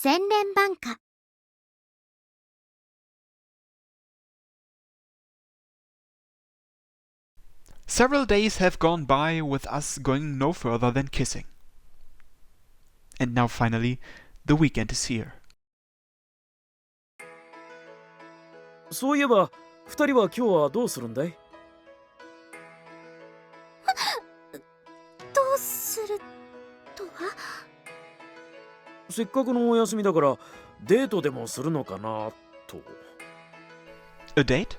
Senren Banka. Several days have gone by with us going no further than kissing. And now finally, the weekend is here. そういえば、二人は今日はどうするんだい？どうするとは？せっかくのお休みだからデートでもするのかなと。A date?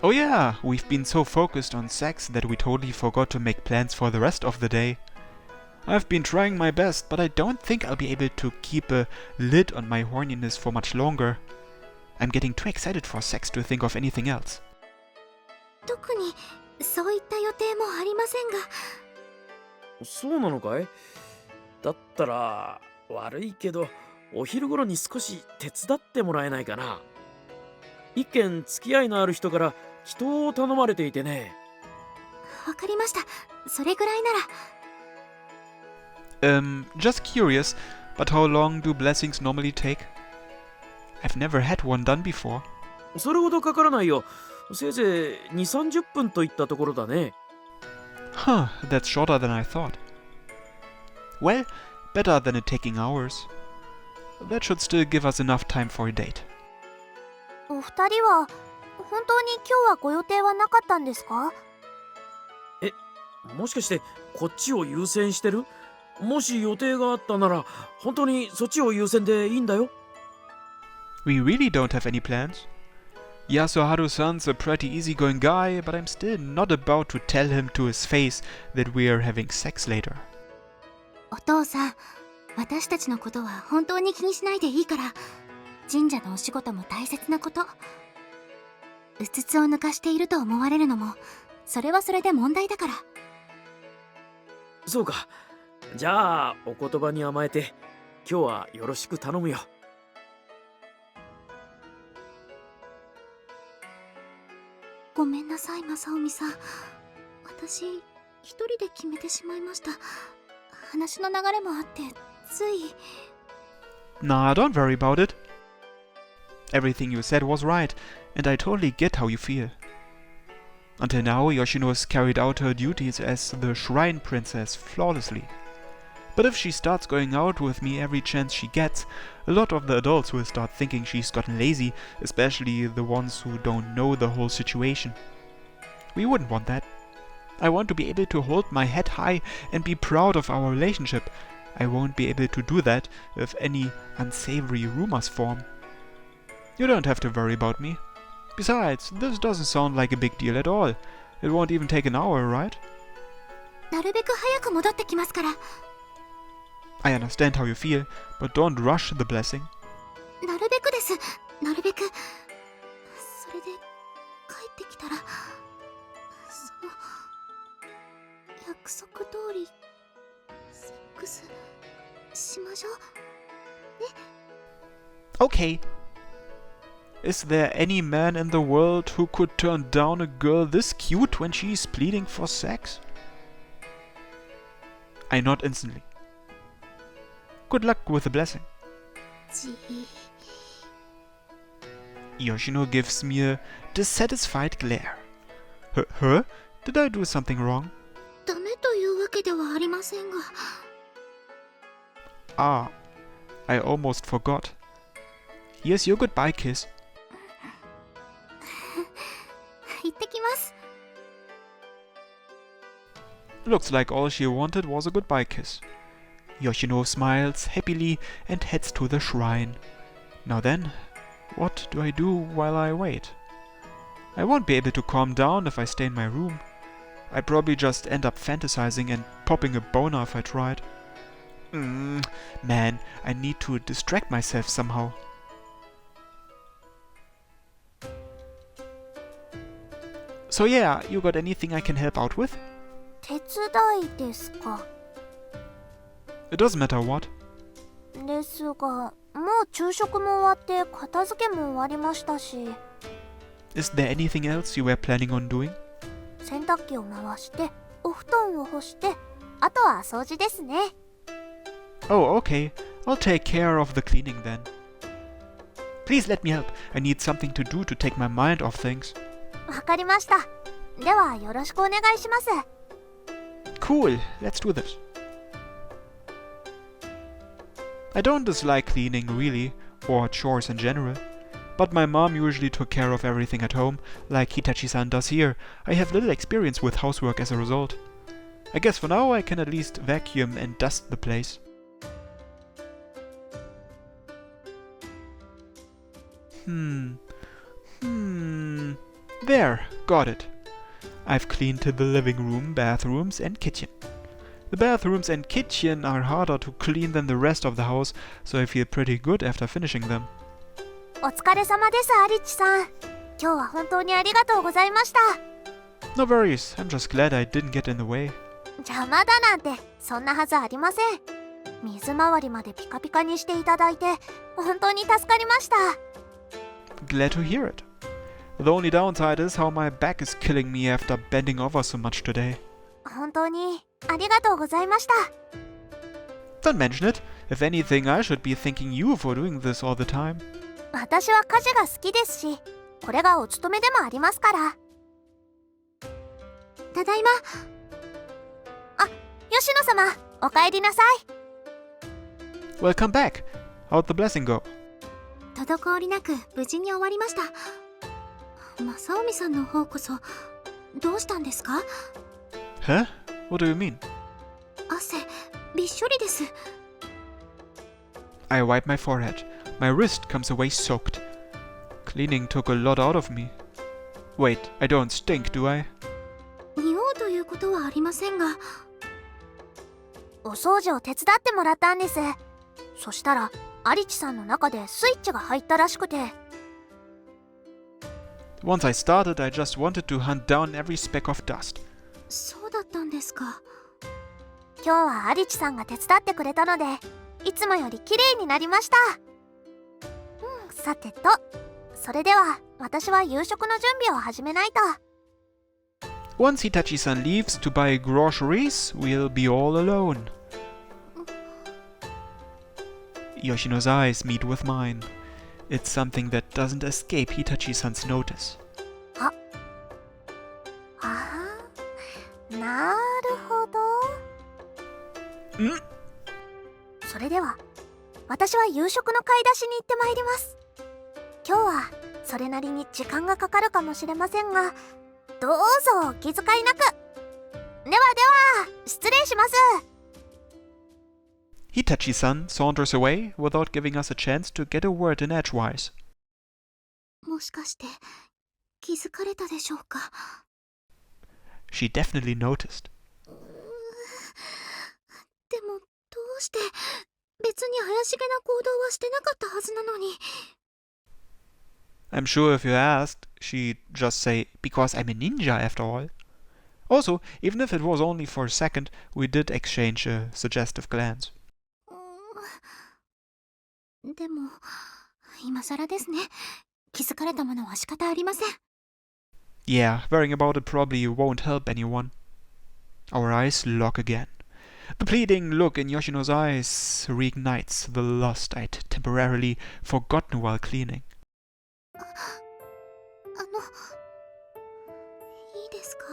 Oh yeah, we've been so focused on sex that we totally forgot to make plans for the rest of the day. I've been trying my best, but I don't think I'll be able to keep a lid on my horniness for much longer. I'm getting too excited for sex to think of anything else. 特にそういった予定もありませんが。そうなのかい？だったら悪いけどお昼頃に少し手伝ってもらえないかな。一件付き合いのある人から祈祷を頼まれていてね。わかりました。それぐらいなら。Just curious, but how long do blessings normally take? I've never had one done before. それほどかからないよ。せいぜい2、30分といったところだね。Huh, that's shorter than I thought. Well, better than it taking hours. That should still give us enough time for a date. お二人は本当に今日はご予定はなかったんですか？もしかしてこっちを優先してる？もし予定があったなら本当にそっちを優先でいいんだよ。We really don't have any plans. Yasuharu-san's a pretty easygoing guy, but I'm still not about to tell him to his face that we are having sex later. お父さん、私たちのことは本当に気にしないでいいから。神社のお仕事も大切なこと。うつつを抜かしていると思われるのも、それはそれで問題だから。そうか。じゃあお言葉に甘えて今日はよろしく頼むよ。ごめんなさい、正臣さん。私、一人で決めてしまいました。話の流れもあって、つい。Nah, don't worry about it. Everything you said was right, and I totally get how you feel. Until now, Yoshino has carried out her duties as the shrine princess flawlessly. But if she starts going out with me every chance she gets, a lot of the adults will start thinking she's gotten lazy, especially the ones who don't know the whole situation. We wouldn't want that. I want to be able to hold my head high and be proud of our relationship. I won't be able to do that if any unsavory rumors form. You don't have to worry about me. Besides, this doesn't sound like a big deal at all. It won't even take an hour, right? なるべく早く戻ってきますから。I understand how you feel, but don't rush the blessing. なるべくです。なるべく。それで帰ってきたら、その約束通りセックスしましょうね。Okay. Is there any man in the world who could turn down a girl this cute when she's pleading for sex? I nod instantly. Good luck with the blessing. じ Yoshino gives me a dissatisfied glare. Huh? Did I do something wrong? ダメというわけではありませんが。Ah, I almost forgot. Here's your goodbye kiss. 行ってきます。 Looks like all she wanted was a goodbye kiss. Yoshino smiles happily and heads to the shrine. Now then, what do I do while I wait? I won't be able to calm down if I stay in my room. I'd probably just end up fantasizing and popping a boner if I tried. Man, I need to distract myself somehow. So yeah, you got anything I can help out with? 手伝いですか。 It doesn't matter what. ですが、もう昼食も終わって片付けも終わりましたし。 Is there anything else you were planning on doing? 洗濯機を回して、お布団を干して、あとは掃除ですね。 Oh, okay. I'll take care of the cleaning then. Please let me help. I need something to do to take my mind off things. わかりました。ではよろしくお願いします。Cool, let's do this. I don't dislike cleaning really, or chores in general. But my mom usually took care of everything at home, like Hitachi-san does here. I have little experience with housework as a result. I guess for now I can at least vacuum and dust the place. There, got it. I've cleaned the living room, bathrooms and kitchen. The bathrooms and kitchen are harder to clean than the rest of the house, so I feel pretty good after finishing them. お疲れ様です、アリッチさん。今日は本当にありがとうございました。No worries, I'm just glad I didn't get in the way. 邪魔だなんてそんなはずありません。水回りまでピカピカにしていただいて本当に助かりました。Glad to hear it. The only downside is how my back is killing me after bending over so much today. 本当にありがとうございました。Don't mention it. If anything, I should be thanking you for doing this all the time. 私は家事が好きですし、これがお勤めでもありますから。ただいま。あ、吉野様、お帰りなさい。Welcome back. How'd the blessing go? 滞りなく無事に終わりました。正臣さんの方こそどうしたんですか？ Huh? What do you mean? 汗びっしょりです。I wipe my forehead. My wrist comes away soaked. Cleaning took a lot out of me. Wait, I don't stink, do I? 匂うということはありませんが、お掃除を手伝ってもらったんです。そしたらアリチさんの中でスイッチが入ったらしくて。Once I started, I just wanted to hunt down every speck of dust. そうだったんですか。今日はアリチさんが手伝ってくれたので、いつもより綺麗になりました。さてと、それでは私は夕食の準備を始めないと。Once Hitachi-san leaves to buy groceries, we'll be all alone. Yoshino's eyes meet with mine. It's something that doesn't escape Hitachi-san's notice. なるほど。それでは私は夕食の買い出しに行ってまいります。今日はそれなりに時間がかかるかもしれませんが、どうぞお気遣いなく。では失礼します。Hitachi-san saunters away without giving us a chance to get a word in edgewise. もしかして気づかれたでしょうか？ She definitely noticed. でもどうして別に怪しげな行動はしてなかったはずなのに。I'm sure if you asked, she'd just say, because I'm a ninja after all. Also, even if it was only for a second, we did exchange a suggestive glance. でも今更ですね。気づかれたものは仕方ありません。Yeah, worrying about it probably won't help anyone. Our eyes lock again. The pleading look in Yoshino's eyes reignites the lust I'd temporarily forgotten while cleaning. いいですか？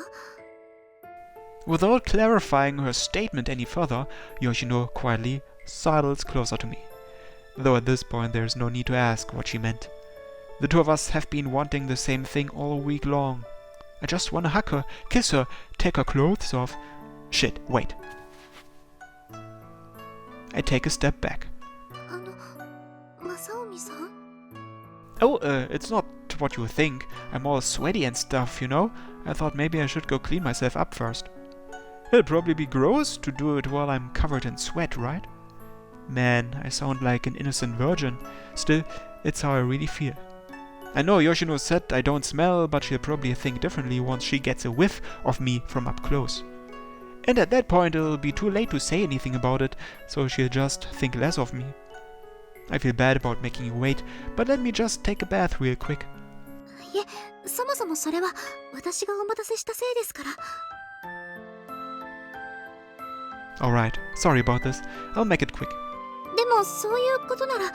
Without clarifying her statement any further, Yoshino quietly sidles closer to me. Though at this point there's no need to ask what she meant. The two of us have been wanting the same thing all week long. I just want to hug her, kiss her, take her clothes off. Shit, wait. I take a step back. 正臣さん？ Oh, it's not what you think. I'm all sweaty and stuff, you know? I thought maybe I should go clean myself up first. It'll probably be gross to do it while I'm covered in sweat, right? Man, I sound like an innocent virgin. Still, it's how I really feel. I know Yoshino said I don't smell, but she'll probably think differently once she gets a whiff of me from up close. And at that point it'll be too late to say anything about it, so she'll just think less of me. I feel bad about making you wait, but let me just take a bath real quick. いえ、そもそもそれは私がお待たせしたせいですから。Alright, sorry about this. I'll make it quick. でももそういうことなら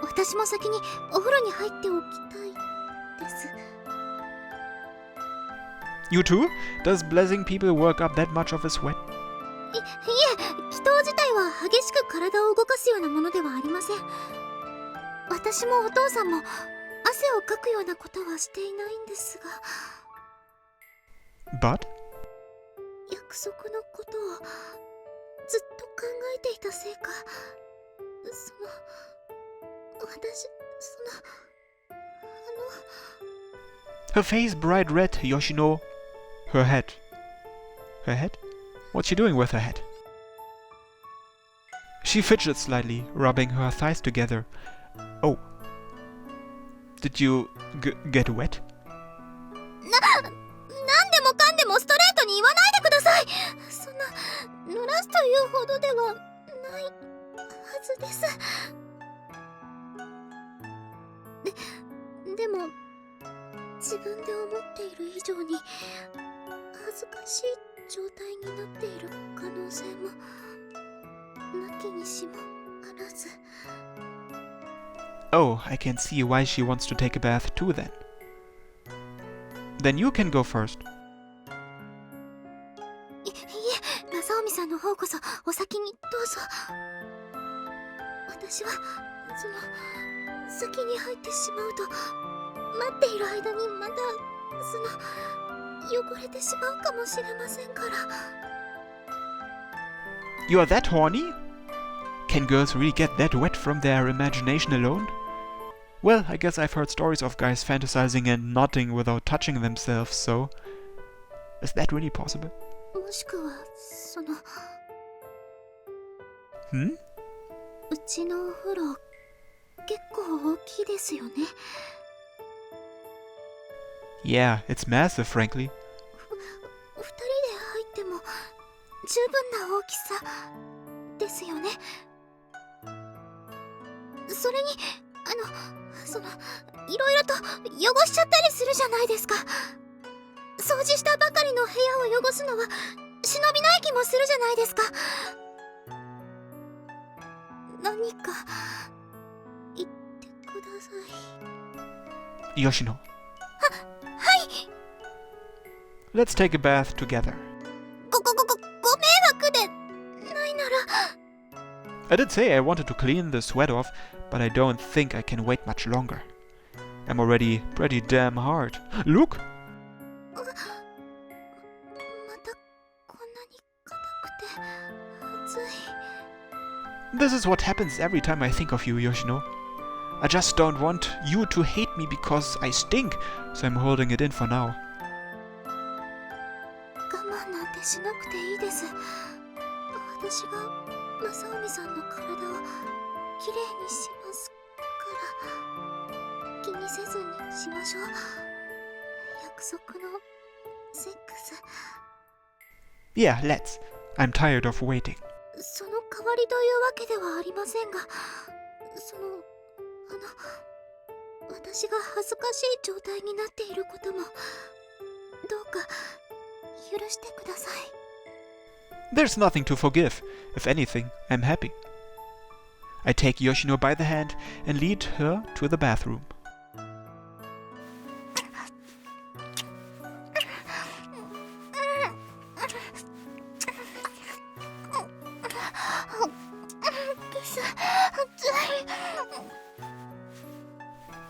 私も先にお風呂に入っておきたいです。 You too? Does blessing people work up that much of a sweat? いえ、祈祷自体は激しく体を動かすようなものではありません。私もお父さんも汗をかくようなことはしていないんですが。 But? 約束のことをずっと考えていたせいか、私、Her face bright red, Yoshino. Her head. Her head? What's she doing with her head? She fidgets slightly, rubbing her thighs together. Oh. Did you get wet? なんでもかんでもストレートに言わないでください。そんな濡らすというほどではないはずです。でも自分で思っている以上に恥ずかしい状態になっている可能性もなきにしもあらず。 Oh, I can see why she wants to take a bath too then. Then you can go first. いえ、正臣さんの方こそお先にどうぞ。私は先に入ってしまうと待っている間にまた汚れてしまうかもしれませんから。 You are that horny? Can girls really get that wet from their imagination alone? Well, I guess I've heard stories of guys fantasizing and nodding without touching themselves, so... Is that really possible? もしくはHmm? うちのお風呂結構大きいですよね。 Yeah, it's massive, frankly. 2人で入っても十分な大きさですよね。それにいろいろと汚しちゃったりするじゃないですか。掃除したばかりの部屋を汚すのは忍びない気もするじゃないですか。何か言ってください。 Yoshino. はい。 Let's take a bath together. ご迷惑でないなら。 I did say I wanted to clean the sweat off, but I don't think I can wait much longer. I'm already pretty damn hard. Look! またこんなに硬くて熱い。 This is what happens every time I think of you, Yoshino. I just don't want you to hate me because I stink, so I'm holding it in for now. 我慢なんてしなくていいです。私が正臣さんの体をきれいにしますから気にせずにしましょう。約束のセックス。 Yeah, let's. I'm tired of waiting. その代わりというわけではありませんが、私が恥ずかしい状態になっていることもどうか許してください。 There's nothing to forgive. If anything, I'm happy. I take Yoshino by the hand and lead her to the bathroom.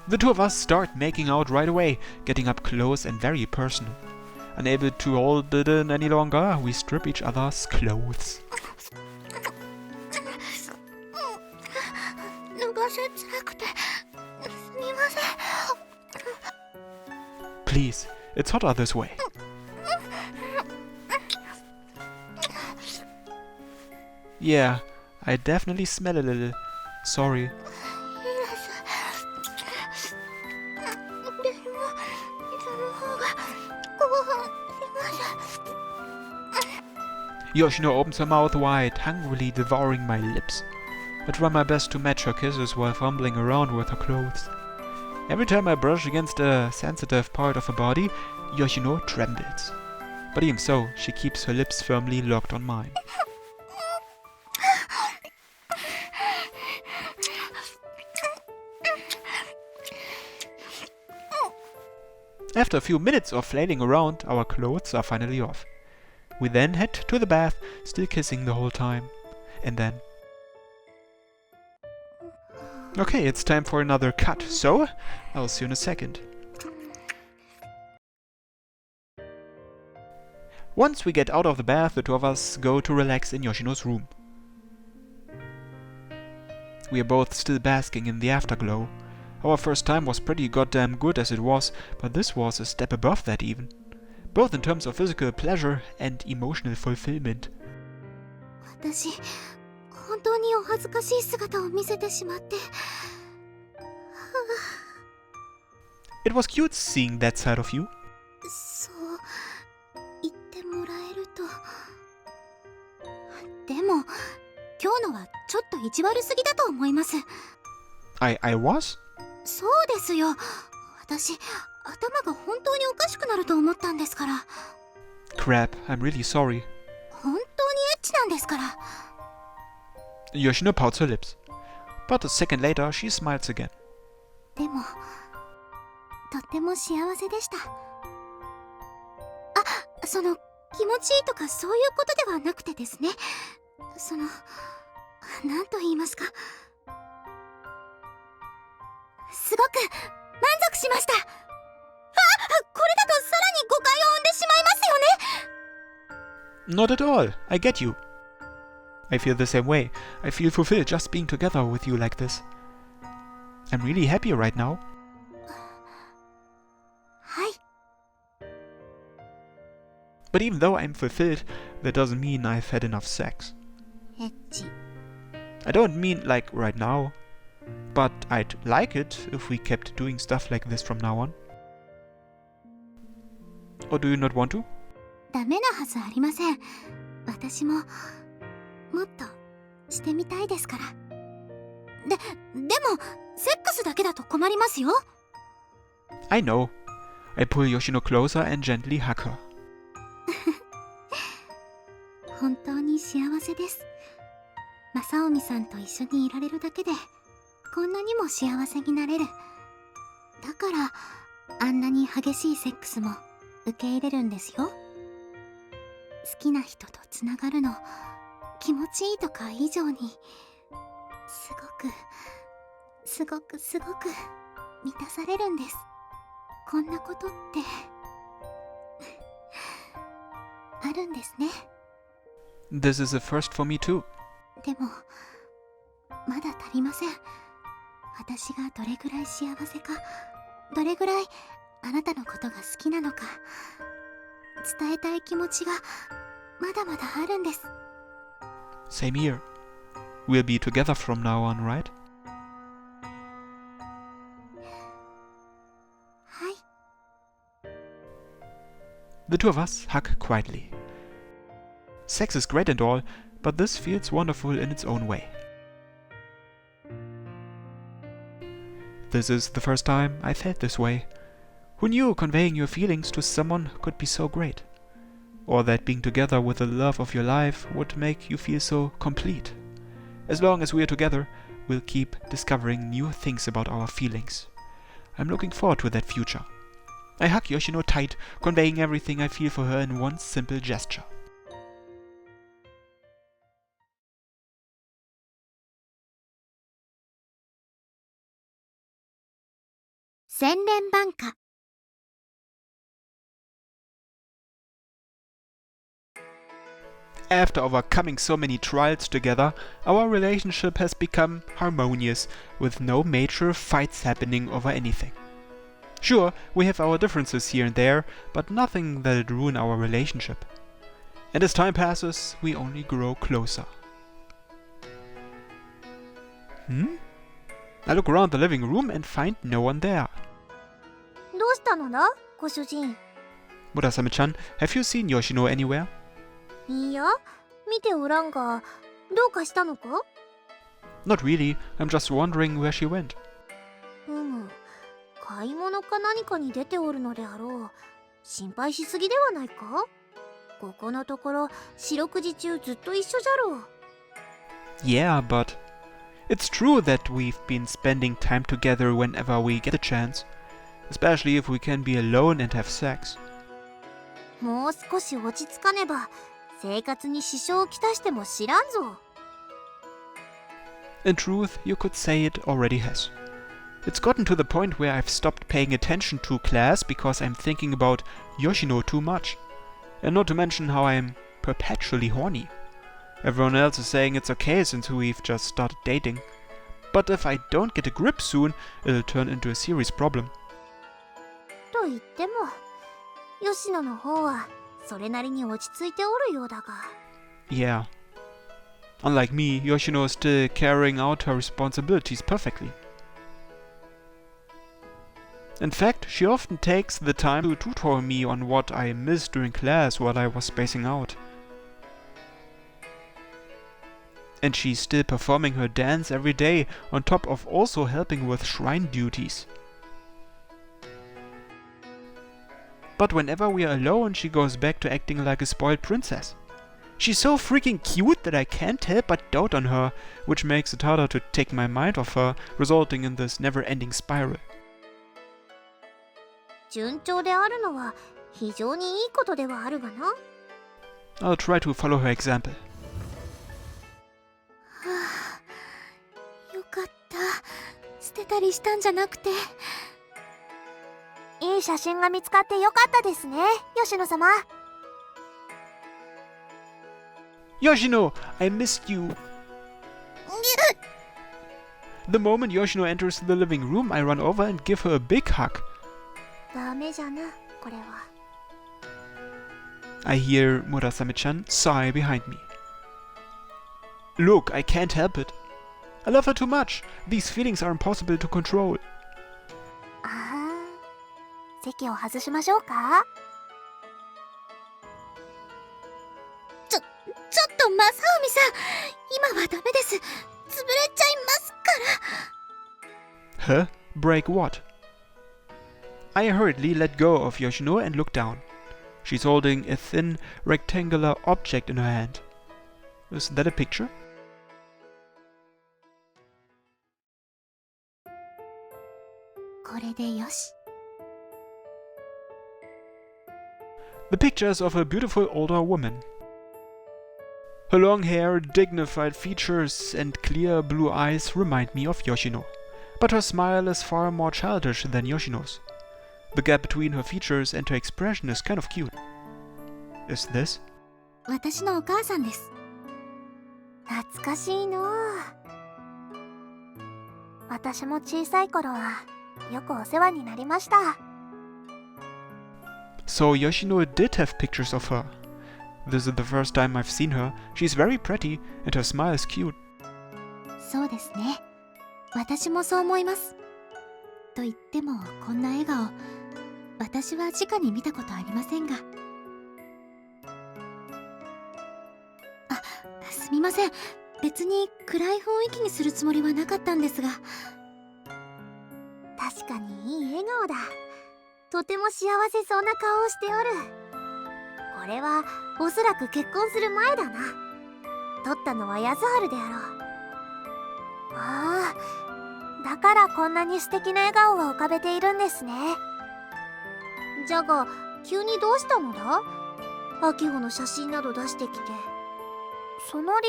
The two of us start making out right away, getting up close and very personal. Unable to hold it in any longer, we strip each other's clothes. 脱がせつらくてすみません。 Please, it's hotter this way. Yeah, I definitely smell a little. Sorry. でもその方が興奮します。 Yoshino opens her mouth wide, hungrily devouring my lips. I try my best to match her kisses while fumbling around with her clothes. Every time I brush against a sensitive part of her body, Yoshino trembles. But even so, she keeps her lips firmly locked on mine. After a few minutes of flailing around, our clothes are finally off. We then head to the bath, still kissing the whole time. And then... Okay, it's time for another cut, so I'll see you in a second. Once we get out of the bath, the two of us go to relax in Yoshino's room. We are both still basking in the afterglow. Our first time was pretty goddamn good as it was, but this was a step above that even. Both in terms of physical pleasure and emotional fulfillment. 私、本当にお恥ずかしい姿を見せてしまって。It was cute seeing that side of you. そう言ってもらえると。でも、今日のはちょっと意地悪すぎだと思います。I was? そうですよ。私、頭が本当におかしくなると思ったんですから。Crap, I'm really sorry. 本当にエッチなんですから。Yoshino pouts her lips. But a second later, she smiles again. でも、とっても幸せでした。あ、気持ちいいとかそういうことではなくてですね。なんと言いますか。すごく満足しました。これだとさらに誤解を生んでしまいますよね。 Not at all. I get you. I feel the same way. I feel fulfilled just being together with you like this. I'm really happy right now. はい。 But even though I'm fulfilled, that doesn't mean I've had enough sex. エッチ。I don't mean like right now. But I'd like it if we kept doing stuff like this from now on. Or do you not want to? ダメなはずありません。私ももっとしてみたいですから。でもセックスだけだと困りますよ。I know. I pull Yoshino closer and gently hug her. 本当に幸せです。正臣さんと一緒にいられるだけでこんなにも幸せになれる。だからあんなに激しいセックスも受け入れるんですよ。好きな人とつながるの気持ちいいとか以上にすごく満たされるんです。こんなことってあるんですね。 This is a first for me too. でもまだ足りません。私がどれぐらい幸せか、どれぐらいあなたのことが好きなのか伝えたい気持ちがまだまだあるんです。 Same here. We'll be together from now on, right? はい。 The two of us hug quietly. Sex is great and all, but this feels wonderful in its own way. This is the first time I felt this way. Who knew conveying your feelings to someone could be so great? Or that being together with the love of your life would make you feel so complete? As long as we are together, we'll keep discovering new things about our feelings. I'm looking forward to that future. I hug Yoshino tight, conveying everything I feel for her in one simple gesture. Senren Banka. After overcoming so many trials together, our relationship has become harmonious, with no major fights happening over anything. Sure, we have our differences here and there, but nothing that'd ruin our relationship. And as time passes, we only grow closer. I look around the living room and find no one there. どうしたのだ、ご主人。Murasame-chan, have you seen Yoshino anywhere? いや、見ておらんが、どうかしたのか？ Not really, I'm just wondering where she went. 買い物か何かに出ておるのであろう。心配しすぎではないか？ここのところ、四六時中ずっと一緒じゃろう。Yeah, but it's true that we've been spending time together whenever we get a chance. especially if we can be alone and have sex. もう少し落ち着かねば生活に支障をきたしても知らんぞ。 In truth, you could say it already has. It's gotten to the point where I've stopped paying attention to class because I'm thinking about Yoshino too much. And not to mention how I'm perpetually horny. Everyone else is saying it's okay since we've just started dating. But if I don't get a grip soon, it'll turn into a serious problem. と言っても吉野の方はそれなりに落ち着いておるようだが。 Yeah. Unlike me, Yoshino is still carrying out her responsibilities perfectly. In fact, she often takes the time to tutor me on what I missed during class while I was spacing out. And she's still performing her dance every day, on top of also helping with shrine duties. But whenever we are alone, she goes back to acting like a spoiled princess. She's so freaking cute that I can't help but dote on her, which makes it harder to take my mind off her, resulting in this never-ending spiral. 順調であるのは非常にいいことではあるがな。 I'll try to follow her example. よかった。捨てたりしたんじゃなくて。いい写真が見つかってよかったですね、吉野様。 Yoshino, I missed you. The moment Yoshino enters the living room, I run over and give her a big hug. ダメじゃな、これは。 I hear Murasame-chan sigh behind me. Look, I can't help it. I love her too much. These feelings are impossible to control. ああ、席を外しましょうか。ちょっと正臣さん、今はダメです。潰れちゃいますから。 Huh? Break what? I hurriedly let go of Yoshino and look down. She's holding a thin, rectangular object in her hand. Is that a picture? これでよし。 The picture is of a beautiful older woman. Her long hair, dignified features, and clear blue eyes remind me of Yoshino. But her smile is far more childish than Yoshino's. The gap between her features and her expression is kind of cute. Is this? 私のお母さんです。懐かしいのう。私も小さい頃はよくお世話になりました。 So Yoshino did have pictures of her. This is the first time I've seen her. She's very pretty and her smile is cute. そうですね。私もそう思います。と言ってもこんな笑顔、私は直に見たことありませんが。あ、すみません。別に暗い雰囲気にするつもりはなかったんですが。確かにいい笑顔だ。とても幸せそうな顔をしておる。これはおそらく結婚する前だな。撮ったのは安春であろう。ああ、だからこんなに素敵な笑顔を浮かべているんですね。じゃが急にどうしたのだ？秋穂の写真など出してきて。その理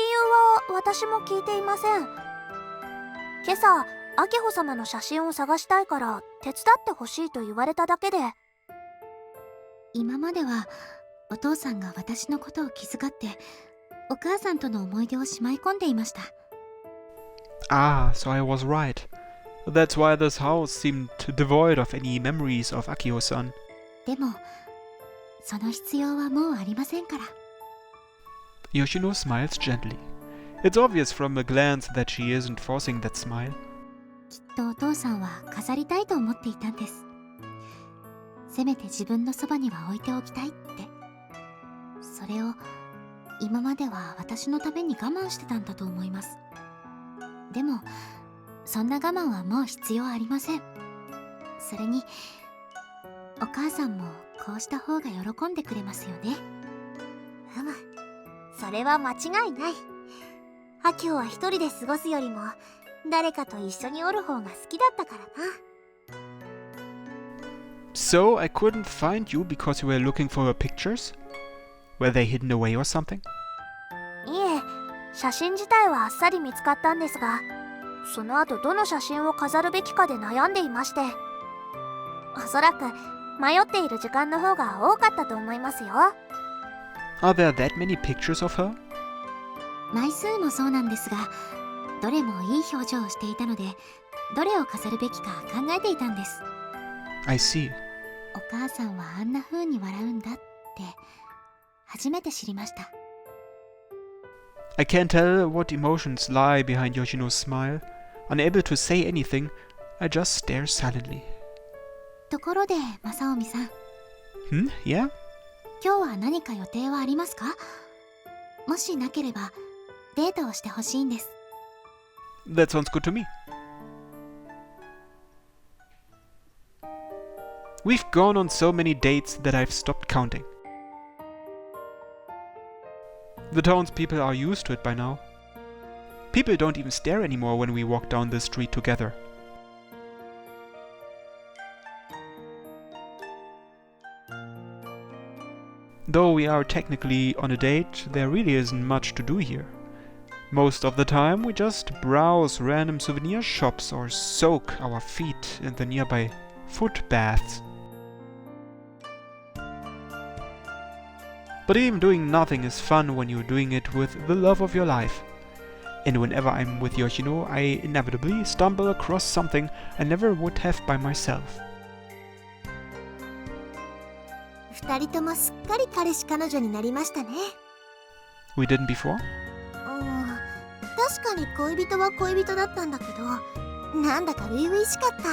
由は私も聞いていません。今朝秋穂様の写真を探したいから手伝ってほしいと言われただけで。今まではお父さんが私のことを気遣ってお母さんとの思い出をしまい込んでいました。 Ah, so I was right. That's why this house seemed devoid of any memories of Akio-san. でもその必要はもうありませんから。 Yoshino smiles gently. It's obvious from a glance that she isn't forcing that smile. きっとお父さんは飾りたいと思っていたんです。せめて自分のそばには置いておきたいって。それを今までは私のために我慢してたんだと思います。でもそんな我慢はもう必要ありません。それにお母さんもこうした方が喜んでくれますよね。それは間違いない。秋穂は一人で過ごすよりも誰かと一緒におる方が好きだったからな。So I couldn't find you because you were looking for her pictures? Were they hidden away or something? いえ、写真自体はあっさり見つかったんですが、その後どの写真を飾るべきかで悩んでいまして、おそらく迷っている時間の方が多かったと思いますよ。Are there that many pictures of her? 枚数もそうなんですが、どれもいい表情をしていたので、どれを飾るべきか考えていたんです。 I see. お母さんはあんな風に笑うんだって初めて知りました。 I can't tell what emotions lie behind Yoshino's smile. Unable to say anything, I just stare silently. ところで正臣さん、 Yeah? 今日は何か予定はありますか？もしなければデートをしてほしいんです。 That sounds good to me. We've gone on so many dates that I've stopped counting. The townspeople are used to it by now. People don't even stare anymore when we walk down the street together. Though we are technically on a date, there really isn't much to do here. Most of the time we just browse random souvenir shops or soak our feet in the nearby foot baths. But even doing nothing is fun when you're doing it with the love of your life. And whenever I'm with Yoshino, I inevitably stumble across something I never would have by myself. 二人ともすっかり彼氏彼女になりましたね。 We didn't before? 確かに恋人は恋人だったんだけど、なんだか初々しかった。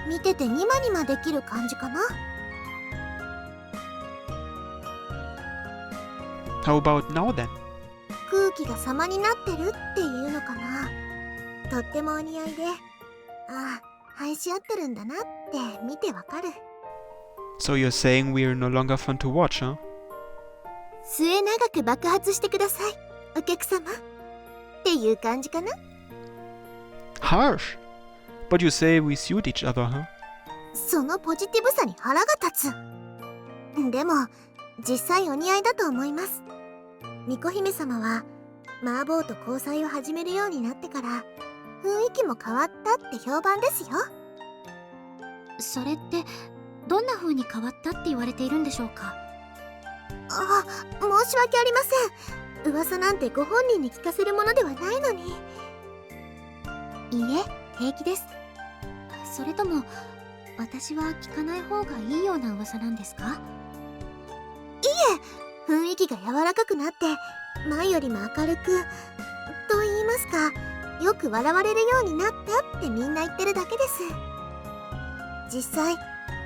見ててニマニマできる感じかな。 How about now then? 空気が様になってるっていうのかな。とってもお似合いで、ああ、愛し合ってるんだなって見てわかる。 So you're saying we're no longer fun to watch, huh? 末永く爆発してください、お客様。っていう感じかな。 Harsh! But you say we suit each other, huh? そのポジティブさに腹が立つ。でも、実際お似合いだと思います。巫女姫様はマーボーと交際を始めるようになってから雰囲気も変わったって評判ですよ。それってどんな風に変わったって言われているんでしょうか？あ、申し訳ありません。噂なんてご本人に聞かせるものではないのに。いいえ、平気です。それとも私は聞かない方がいいような噂なんですか？いえ、雰囲気が柔らかくなって前よりも明るくと言いますか、よく笑われるようになったってみんな言ってるだけです。実際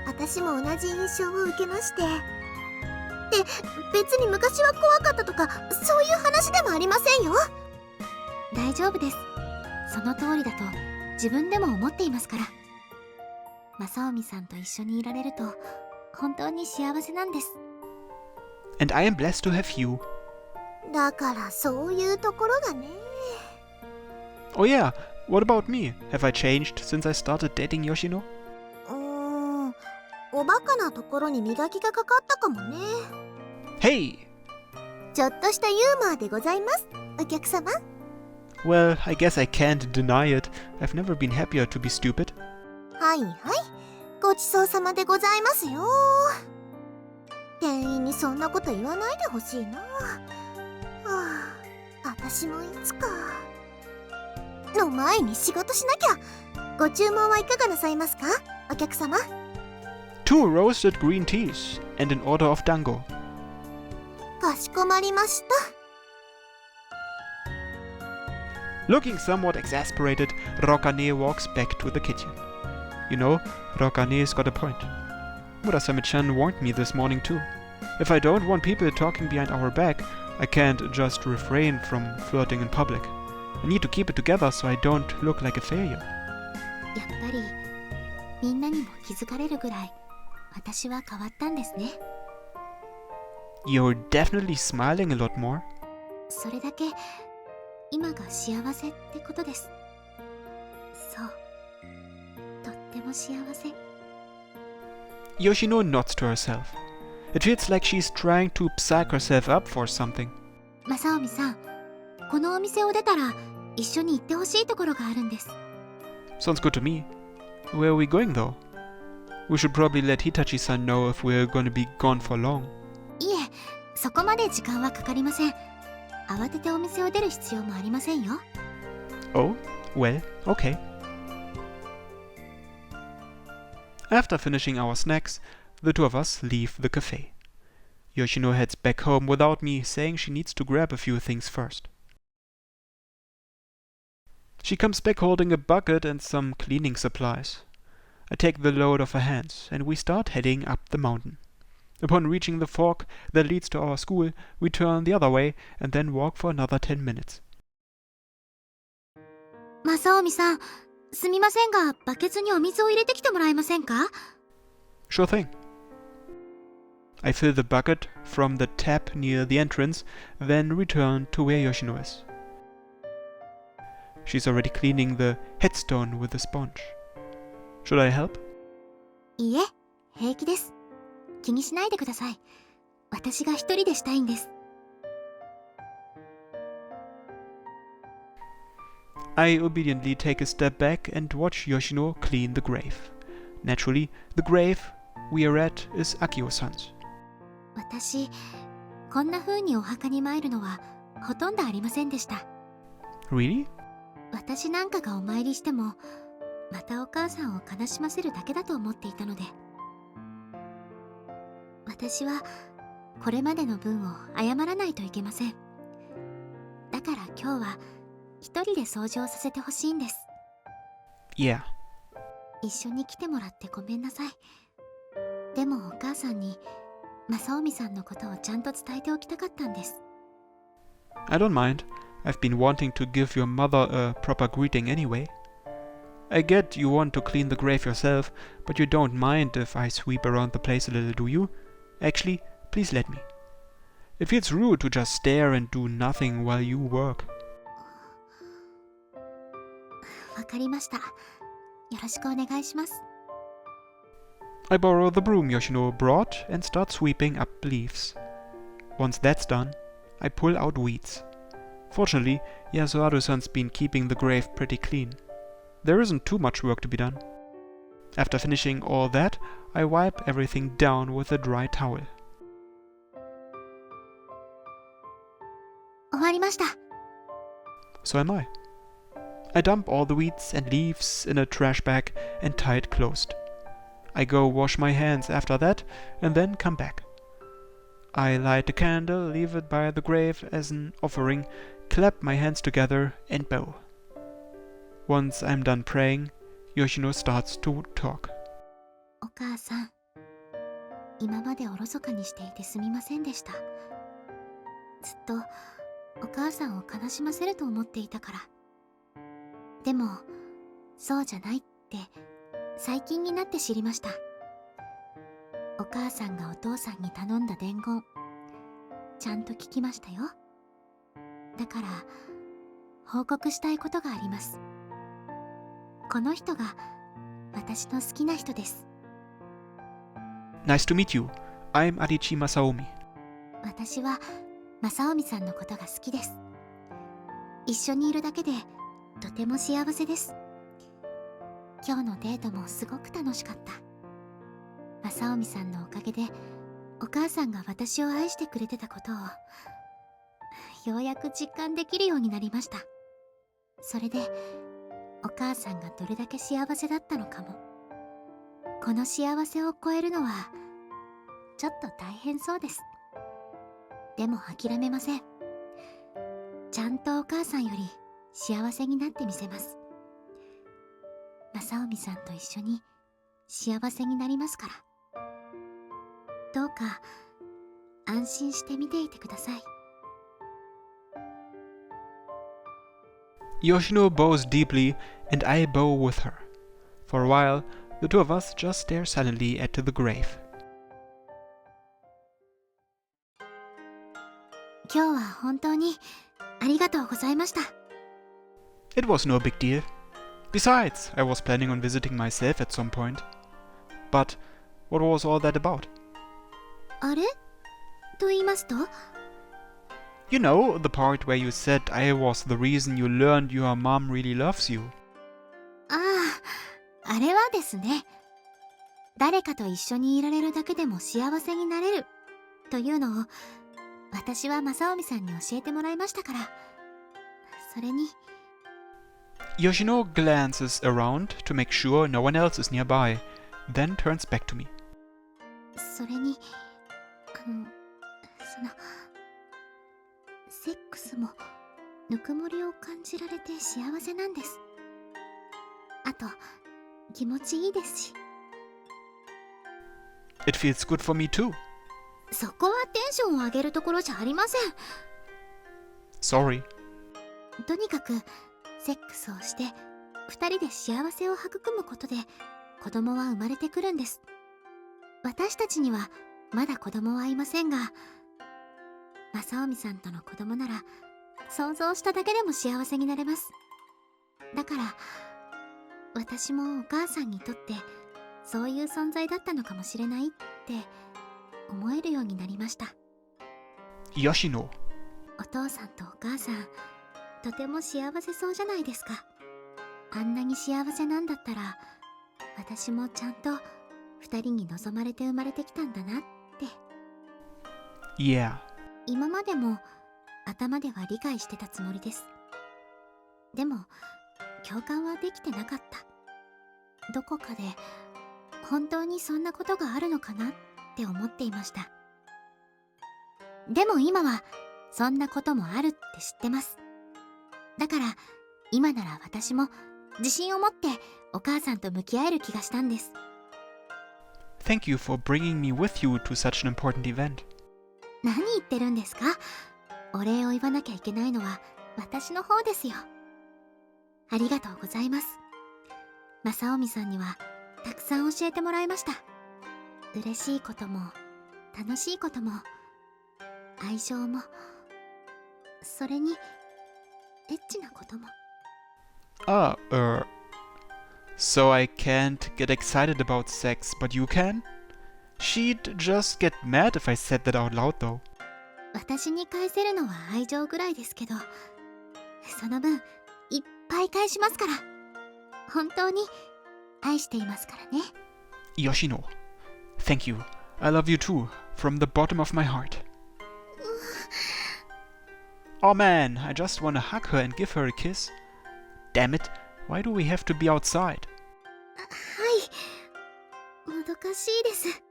私も同じ印象を受けまして。で、別に昔は怖かったとかそういう話でもありませんよ。大丈夫です。その通りだと自分でも思っていますから。正臣さんと一緒にいられると本当に幸せなんです。 And I am blessed to have you. だからそういうところがね。 Oh yeah, what about me? Have I changed since I started dating Yoshino? おバカなところに磨きがかかったかもね。 Hey! ちょっとしたユーモアでございます、お客様。 Well, I guess I can't deny it. I've never been happier to be stupid. はいはい、ごちそうさまでございますよ。店員にそんなこと言わないでほしいな。はあ、私もいつか。の前に仕事しなきゃ。ご注文はいかがなさいますか、お客様。 2 roasted green teas and an order of dango. かしこまりました。 Looking somewhat exasperated, Rokane walks back to the kitchen. You know, Rokane's got a point. Murasame-chan warned me this morning too. If I don't want people talking behind our back, I can't just refrain from flirting in public. I need to keep it together so I don't look like a failure. やっぱりみんなにも気づかれるぐらい私は変わったんですね。 You're definitely smiling a lot more. それだけ今が幸せってことです。そう、とってもも幸せ。 Yoshino nods to herself. It feels like she's trying to psych herself up for something. 正臣さん、このお店を出たら一緒に行ってほしいところがあるんです。 Sounds good to me. Where are we going though? We should probably let Hitachi-san know if we're going to be gone for long. いえ、そこまで時間はかかりません。慌ててお店を出る必要もありませんよ。 Oh, well, okay. After finishing our snacks, the two of us leave the cafe. Yoshino heads back home without me, saying she needs to grab a few things first. She comes back holding a bucket and some cleaning supplies. I take the load off her hands, and we start heading up the mountain. Upon reaching the fork that leads to our school, we turn the other way and then walk for another 10 minutes. 正臣さん、すみませんが、バケツにお水を入れてきてもらえませんか？ Sure thing. I fill the bucket from the tap near the entrance, then return to where Yoshino is. She's already cleaning the headstone with a sponge. Should I help? いいえ、平気です。気にしないでください。私が一人でしたいんです。 I obediently take a step back and watch Yoshino clean the grave. Naturally, the grave we are at is Akio-san's. 私、こんな風にお墓に参るのはほとんどありませんでした。 Really? 私なんかがお参りしても、またお母さんを悲しませるだけだと思っていたので。私はこれまでの分を謝らないといけません。だから今日は一人で掃除をさせてほしいんです。 Yeah. 一緒に来てもらってごめんなさい。でもお母さんに正臣さんのことをちゃんと伝えておきたかったんです。 I don't mind. I've been wanting to give your mother a proper greeting anyway. I get you want to clean the grave yourself, but you don't mind if I sweep around the place a little, do you? Actually, please let me. It feels rude to just stare and do nothing while you work. わかりました。よろしくお願いします。 I borrow the broom Yoshino brought and start sweeping up leaves. Once that's done, I pull out weeds. Fortunately, Yasuharu-san's been keeping the grave pretty clean. There isn't too much work to be done. After finishing all that, I wipe everything down with a dry towel. 終わりました。 So am I. I dump all the weeds and leaves in a trash bag and tie it closed. I go wash my hands after that and then come back. I light a candle, leave it by the grave as an offering, clap my hands together and bow. Once I'm done praying, Yoshino starts to talk. お母さん、今までおろそかにしていてすみませんでした。ずっとお母さんを悲しませると思っていたから。でも、そうじゃないって最近になって知りました。お母さんがお父さんに頼んだ伝言、ちゃんと聞きましたよ。だから、報告したいことがあります。この人が私の好きな人です。 Nice to meet you. I'm Adichi Masaomi. 私は正臣さんのことが好きです。一緒にいるだけでとても幸せです。今日のデートもすごく楽しかった。正臣さんのおかげでお母さんが私を愛してくれてたことをようやく実感できるようになりました。それでお母さんがどれだけ幸せだったのかも。この幸せを超えるのはちょっと大変そうです。でも諦めません。ちゃんとお母さんより幸せになってみせます。正臣さんと一緒に幸せになりますから。どうか安心して見ていてください。 Yoshino bows deeply, and I bow with her. For a while, the two of us just stare silently at the grave. 今日は本当にありがとうございました。 It was no big deal. Besides, I was planning on visiting myself at some point. But what was all that about? あれと言いますと You know, the part where you said I was the reason you learned your mom really loves you. ああ、あれはですね。誰かと一緒にいられるだけでも幸せになれるというのを私は正臣さんに教えてもらいましたから。それに Yoshino glances around to make sure no one else is nearby, then turns back to me. それにセックスもぬくもりを感じられて幸せなんです。あと気持ちいいですし。It feels good for me too. そこはテンションを上げるところじゃありません。 Sorry. とにかくセックスをして二人で幸せを育むことで子供は生まれてくるんです。私たちにはまだ子供はいませんが、正臣さんとの子供なら想像しただけでも幸せになれます。だから私もお母さんにとってそういう存在だったのかもしれないって思えるようになりました。 Yoshino. お父さんとお母さんとても幸せそうじゃないですか。あんなに幸せなんだったら私もちゃんと二人に望まれて生まれてきたんだなって。 Yeah. 今までも頭では理解してたつもりです。でも共感はできてなかった。どこかで本当にそんなことがあるのかなって思っていました。でも今はそんなこともあるって知ってます。だから今なら私も自信を持ってお母さんと向き合える気がしたんです。 Thank you for bringing me with you to such an important event. 何言ってるんですか。お礼を言わなきゃいけないのは私の方ですよ。ありがとうございます。正臣さんにはたくさん教えてもらいました。嬉しいことも楽しいことも愛情も、それにエッチなことも。 Ah, so I can't get excited about sex, but you can? She'd just get mad if I said that out loud though. 私に返せるのは愛情ぐらいですけど、その分いっぱい返しますから。本当に愛していますからね。 Yoshino, thank you. I love you too, from the bottom of my heart. Oh man, I just wanna hug her and give her a kiss. Damn it, why do we have to be outside? はい、もどかしいです。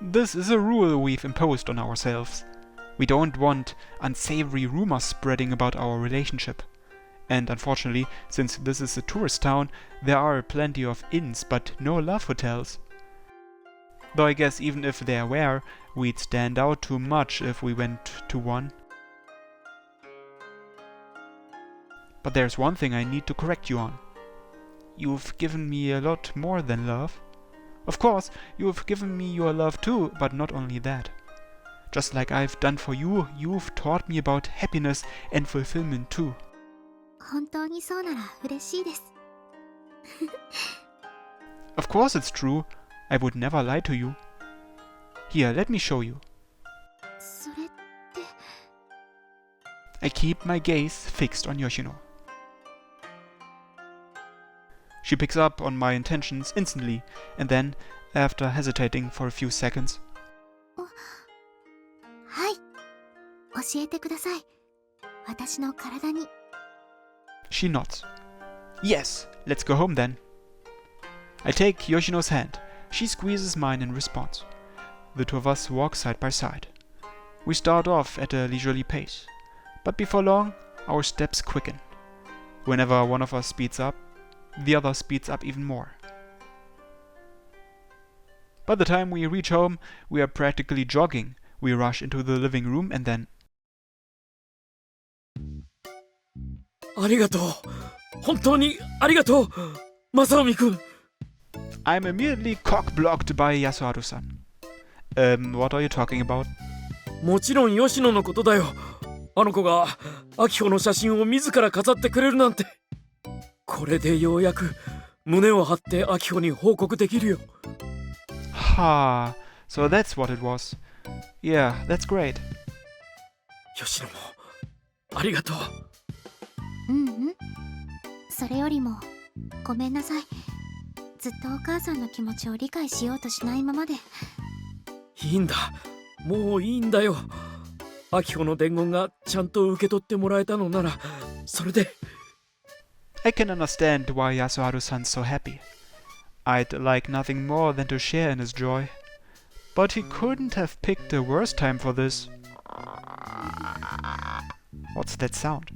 This is a rule we've imposed on ourselves. We don't want unsavory rumors spreading about our relationship. And unfortunately, since this is a tourist town, there are plenty of inns but no love hotels. Though I guess even if there were, we'd stand out too much if we went to one. But there's one thing I need to correct you on. You've given me a lot more than love. Of course, you've given me your love too, but not only that. Just like I've done for you, you've taught me about happiness and fulfillment too. 本当にそうなら嬉しいです。 Of course it's true. I would never lie to you. Here, let me show you. それって I keep my gaze fixed on Yoshino. She picks up on my intentions instantly, and then, after hesitating for a few seconds, はい、教えてください。私の体に。 she nods. Yes, let's go home then. I take Yoshino's hand. She squeezes mine in response. The two of us walk side by side. We start off at a leisurely pace, but before long, our steps quicken. Whenever one of us speeds up, the other speeds up even more. By the time we reach home, we are practically jogging. We rush into the living room and then... ありがとう。本当にありがとう。正臣くん。I'm immediately cock-blocked by Yasuharu-san. What are you talking about? もちろん吉野のことだよ。あの子が秋穂の写真を自ら飾ってくれるなんて。これでようやく胸を張ってアキホに報告できるよ。Ha, so that's what it was. Yeah, that's great. ヨシノもありがとう。それよりもごめんなさい。ずっとお母さんの気持ちを理解しようとしないままで。いいんだ、もういいんだよ。アキホの伝言がちゃんと受け取ってもらえたのならそれで。 I can understand why Yasuharu-san's so happy. I'd like nothing more than to share in his joy. But he couldn't have picked the worst time for this. What's that sound?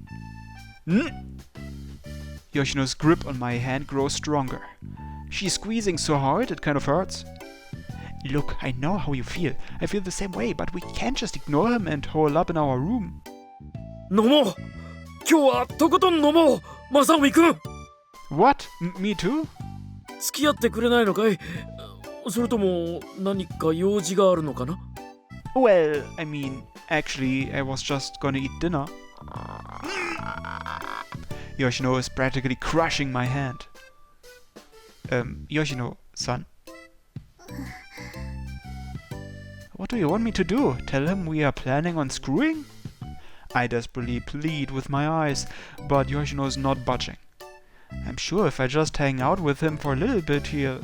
Yoshino's grip on my hand grows stronger. She's squeezing so hard it kind of hurts. Look, I know how you feel. I feel the same way, but we can't just ignore him and hole up in our room. 飲もう。今日はとことん飲もう、正臣くん。 What? Me too? 付き合ってくれないのかい？それとも何か用事があるのかな？ Well, I mean, actually, I was just gonna eat dinner. Yoshino is practically crushing my hand. Yoshino-san. What do you want me to do? Tell him we are planning on screwing? I desperately plead with my eyes, but Yoshino is not budging. I'm sure if I just hang out with him for a little bit he'll...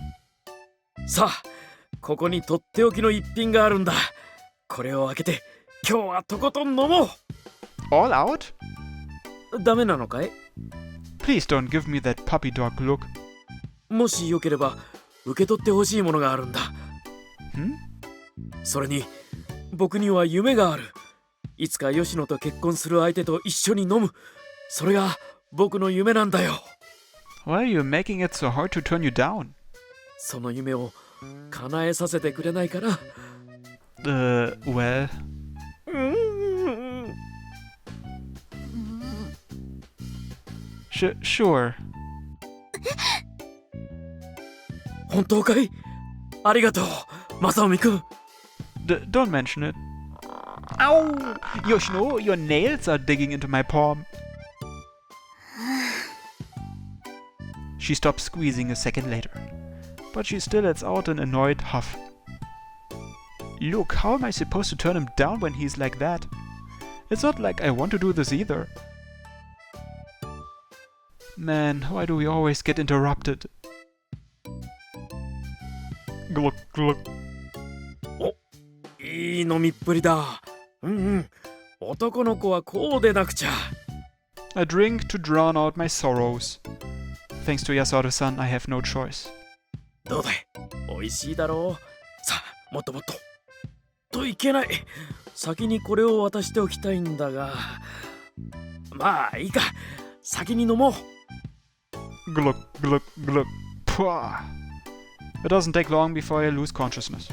さあ、ここにとっておきの一品があるんだ。これを開けて今日はとことん飲もう。 All out? ダメなのかい？ Please don't give me that puppy dog look. もしよければ受け取ってほしいものがあるんだ。それに僕には夢がある。いつか吉野と結婚する相手と一緒に飲む。それが僕の夢なんだよ。 Why are you making it so hard to turn you down? その夢を叶えさせてくれないかな。 Well... Sure. 本当かい？ありがとう、正臣くん。Don't mention it. Ow! Yoshino, your nails are digging into my palm. She stops squeezing a second later, but she still lets out an annoyed huff. Look, how am I supposed to turn him down when he's like that? It's not like I want to do this either. Man, why do we always get interrupted? Gluck, gluck. いい飲みっぷりだ。男の子はこうでなくちゃ。 A drink to drown out my sorrows. Thanks to Yasuharu-san, I have no choice. どうだい？美味しいだろう。さあ、もっともっと。といけない。先にこれを渡しておきたいんだが。まあいいか。先に飲もう。 Gluck, gluck, gluck. Pwah. It doesn't take long before I lose consciousness.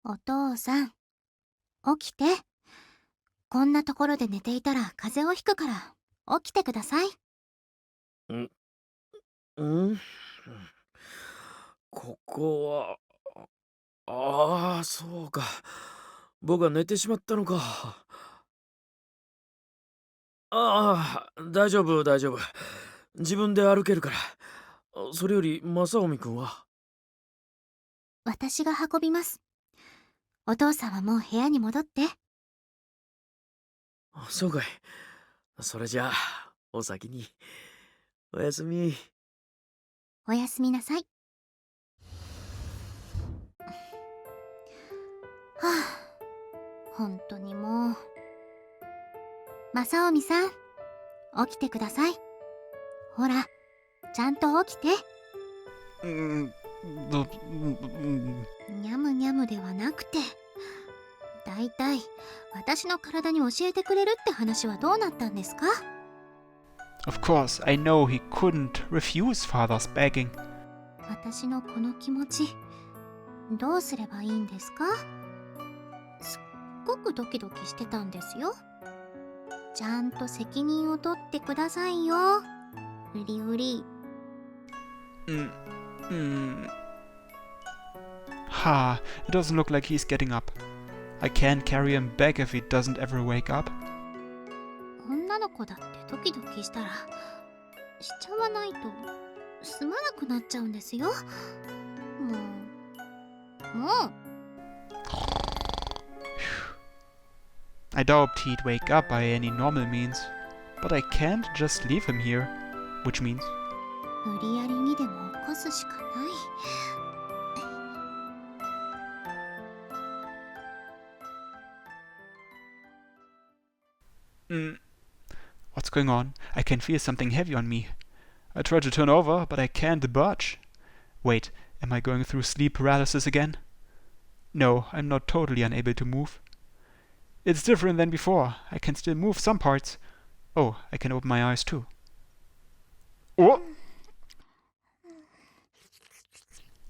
お父さん、起きて。こんなところで寝ていたら風邪をひくから起きてください。ここは。ああ、そうか。僕は寝てしまったのか。ああ、大丈夫大丈夫。自分で歩けるから。それより正臣くんは？私が運びます。お父さんはもう部屋に戻って。そうかい。それじゃあお先に。おやすみ。おやすみなさい。はあ、本当にもう。正臣さん、起きてください。ほら、ちゃんと起きて。にゃむにゃむではなくて、だいたい私の体に教えてくれるって話はどうなったんですか？ Of course, I know he couldn't refuse father's begging. 私のこの気持ち、どうすればいいんですか？すっごくドキドキしてたんですよ。ちゃんと責任を取ってくださいよ。うりうり。Ha, it doesn't look like he's getting up. I can't carry him back if he doesn't ever wake up. 女の子だってドキドキしたらしちゃわないと済まなくなっちゃうんですよ。もう I doubt he'd wake up by any normal means, but I can't just leave him here, which means... 無理やりにでも起こすしかない。What's going on? I can feel something heavy on me. I try to turn over, but I can't budge. Wait, am I going through sleep paralysis again? No, I'm not totally unable to move. It's different than before. I can still move some parts. Oh, I can open my eyes too. Oh!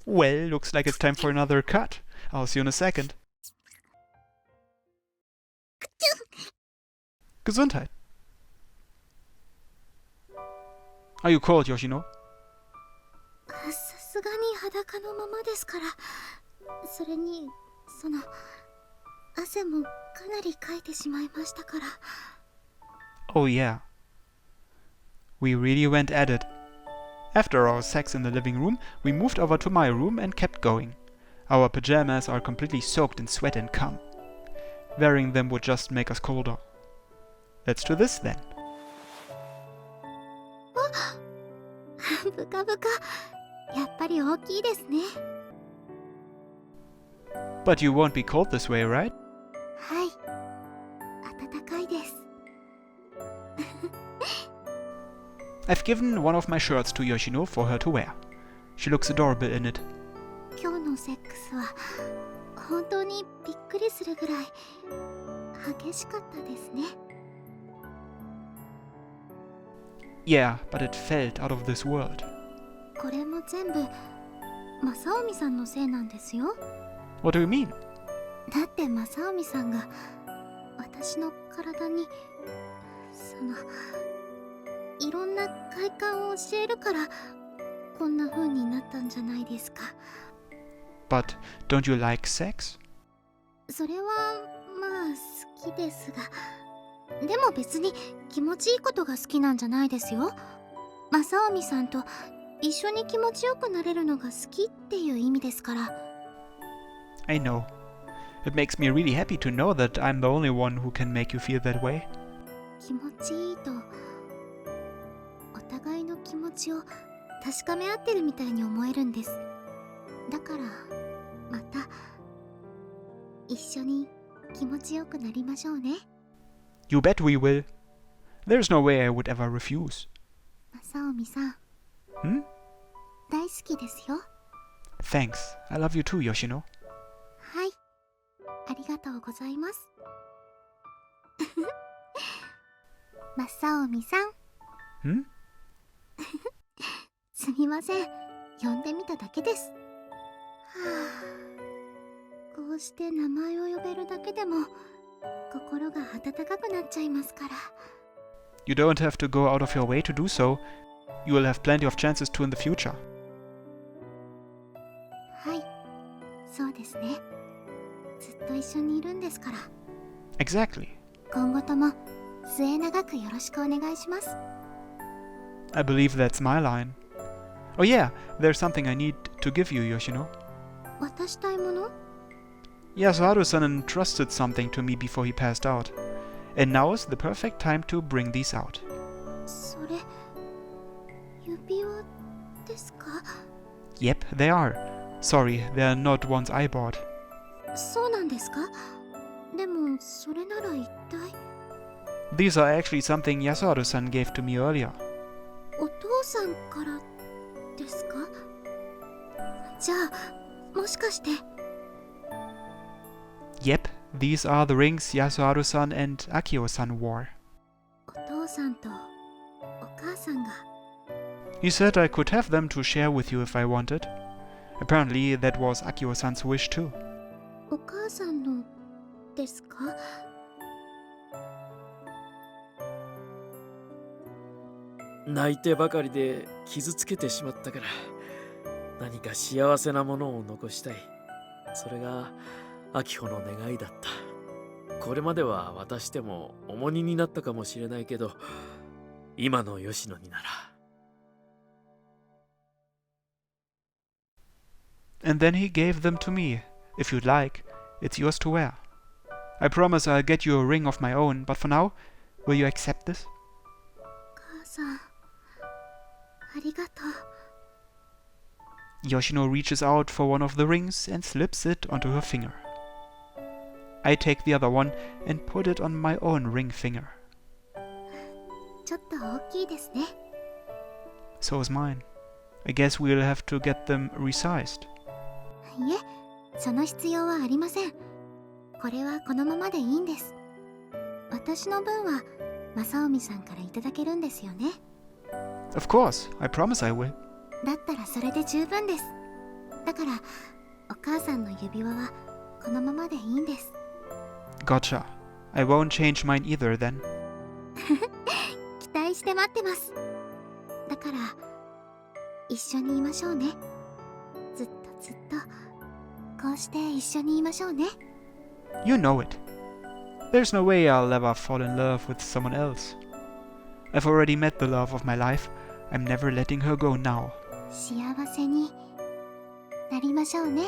Well, looks like it's time for another cut. I'll see you in a second. Gesundheit. Are you cold, Yoshino? さすがに裸のままですから。それに汗もかなりかいてしまいましたから。 Oh yeah. We really went at it. After our sex in the living room, we moved over to my room and kept going. Our pajamas are completely soaked in sweat and cum. Wearing them would just make us colder. Let's do this then. ブカブカ。やっぱり大きいですね。 But you won't be cold this way, right? はい。暖かいです。 I've given one of my shirts to Yoshino for her to wear. She looks adorable in it. 今日のセックスは本当にびっくりするぐらい激しかったですね。 Yeah, but it felt out of this world. これも全部正臣さんのせいなんですよ。 What do you mean? だって正臣さんが私の体にいろんな快感を教えるからこんな風になったんじゃないですか。 But don't you like sex? それはまあ好きですが、でも別に気持ちいいことが好きなんじゃないですよ。正臣さんと一緒に気持ちよくなれるのが好きっていう意味ですから。 I know. It makes me really happy to know that I'm the only one who can make you feel that way. 気持ちいいとお互いの気持ちを確かめ合ってるみたいに思えるんです。だからまた一緒に気持ちよくなりましょうね。 You bet we will. There's no way I would ever refuse. 正臣さん、Hmm? 大好きですよ。 Thanks. I love you too, Yoshino. はい、ありがとうございます。正臣さん。 Hmm? すみません、呼んでみただけです。はあ、こうして名前を呼べるだけでも心が温かくなっちゃいますから。 You don't have to go out of your way to do so. You will have plenty of chances to in the future. はい、そうですね。ずっと一緒にいるんですから。 Exactly. 今後とも末永くよろしくお願いします。 I believe that's my line. Oh yeah, there's something I need to give you, Yoshino. 渡したいもの？ Yasuharu-san entrusted something to me before he passed out. And now is the perfect time to bring these out. それ、指輪ですか？ Yep, they are. Sorry, they're not ones I bought. そうなんですか？でもそれなら一体。 These are actually something Yasuharu-san gave to me earlier. お父さんからですか？じゃあもしかして。 Yep, these are the rings Yasuharu-san and Akio-san wore. お父さんとお母さんが。 He said I could have them to share with you if I wanted. Apparently that was Akio-san's wish too. お母さんのですか？泣いてばかりで傷つけてしまったから、何か幸せなものを残したい。それが秋穂の願いだった。これまでは渡しても重荷になったかもしれないけど、今の吉野になら。 And then he gave them to me. If you'd like, it's yours to wear. I promise I'll get you a ring of my own, but for now, will you accept this? 母さん、ありがとう。 Yoshino reaches out for one of the rings and slips it onto her finger. I take the other one and put it on my own ring finger. ちょっと大きいですね。 So is mine. I guess we'll have to get them resized. いえ、その必要はありません。これはこのままでいいんです。私の分は正臣さんからいただけるんですよね。 Of course, I promise I will. だったらそれで十分です。だからお母さんの指輪はこのままでいいんです。 Gotcha. I won't change mine either then. 期待して待ってます。だから一緒にいましょうね。ずっとずっとこうして一緒にいましょうね。 You know it. There's no way I'll ever fall in love with someone else. I've already met the love of my life. I'm never letting her go now. 幸せになりましょうね。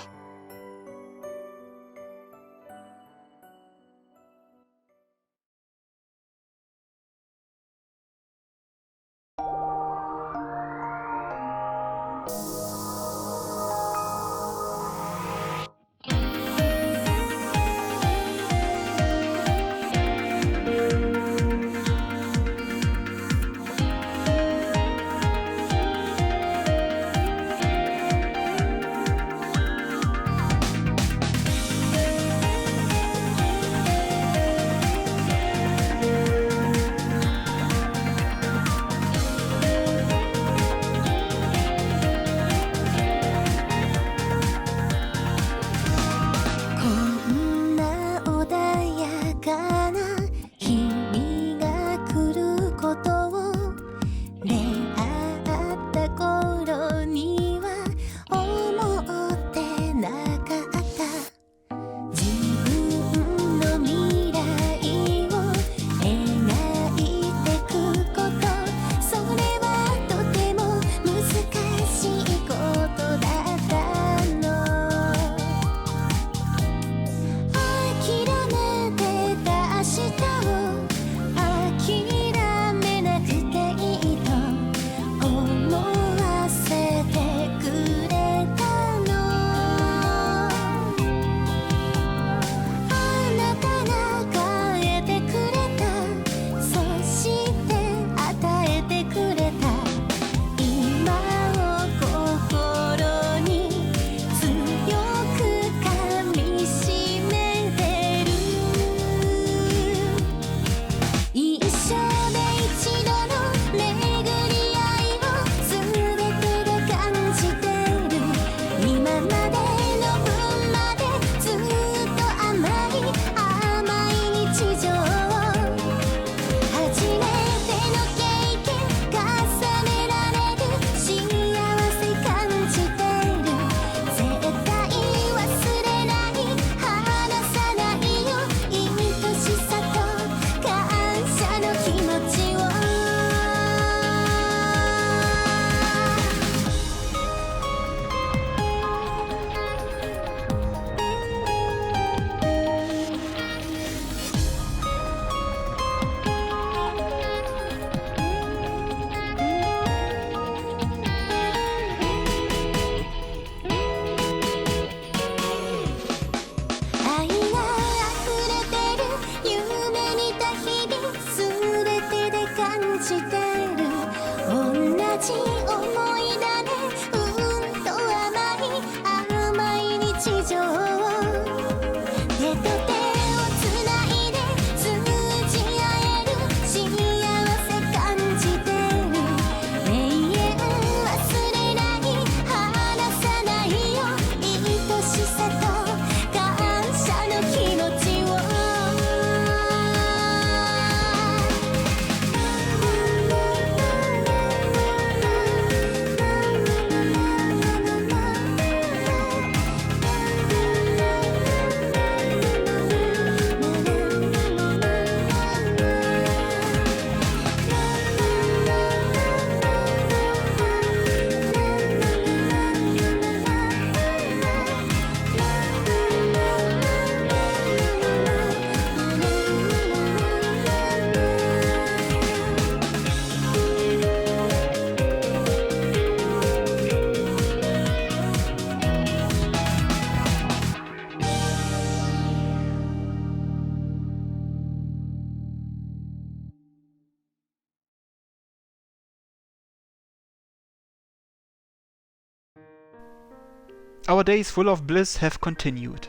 Our days full of bliss have continued.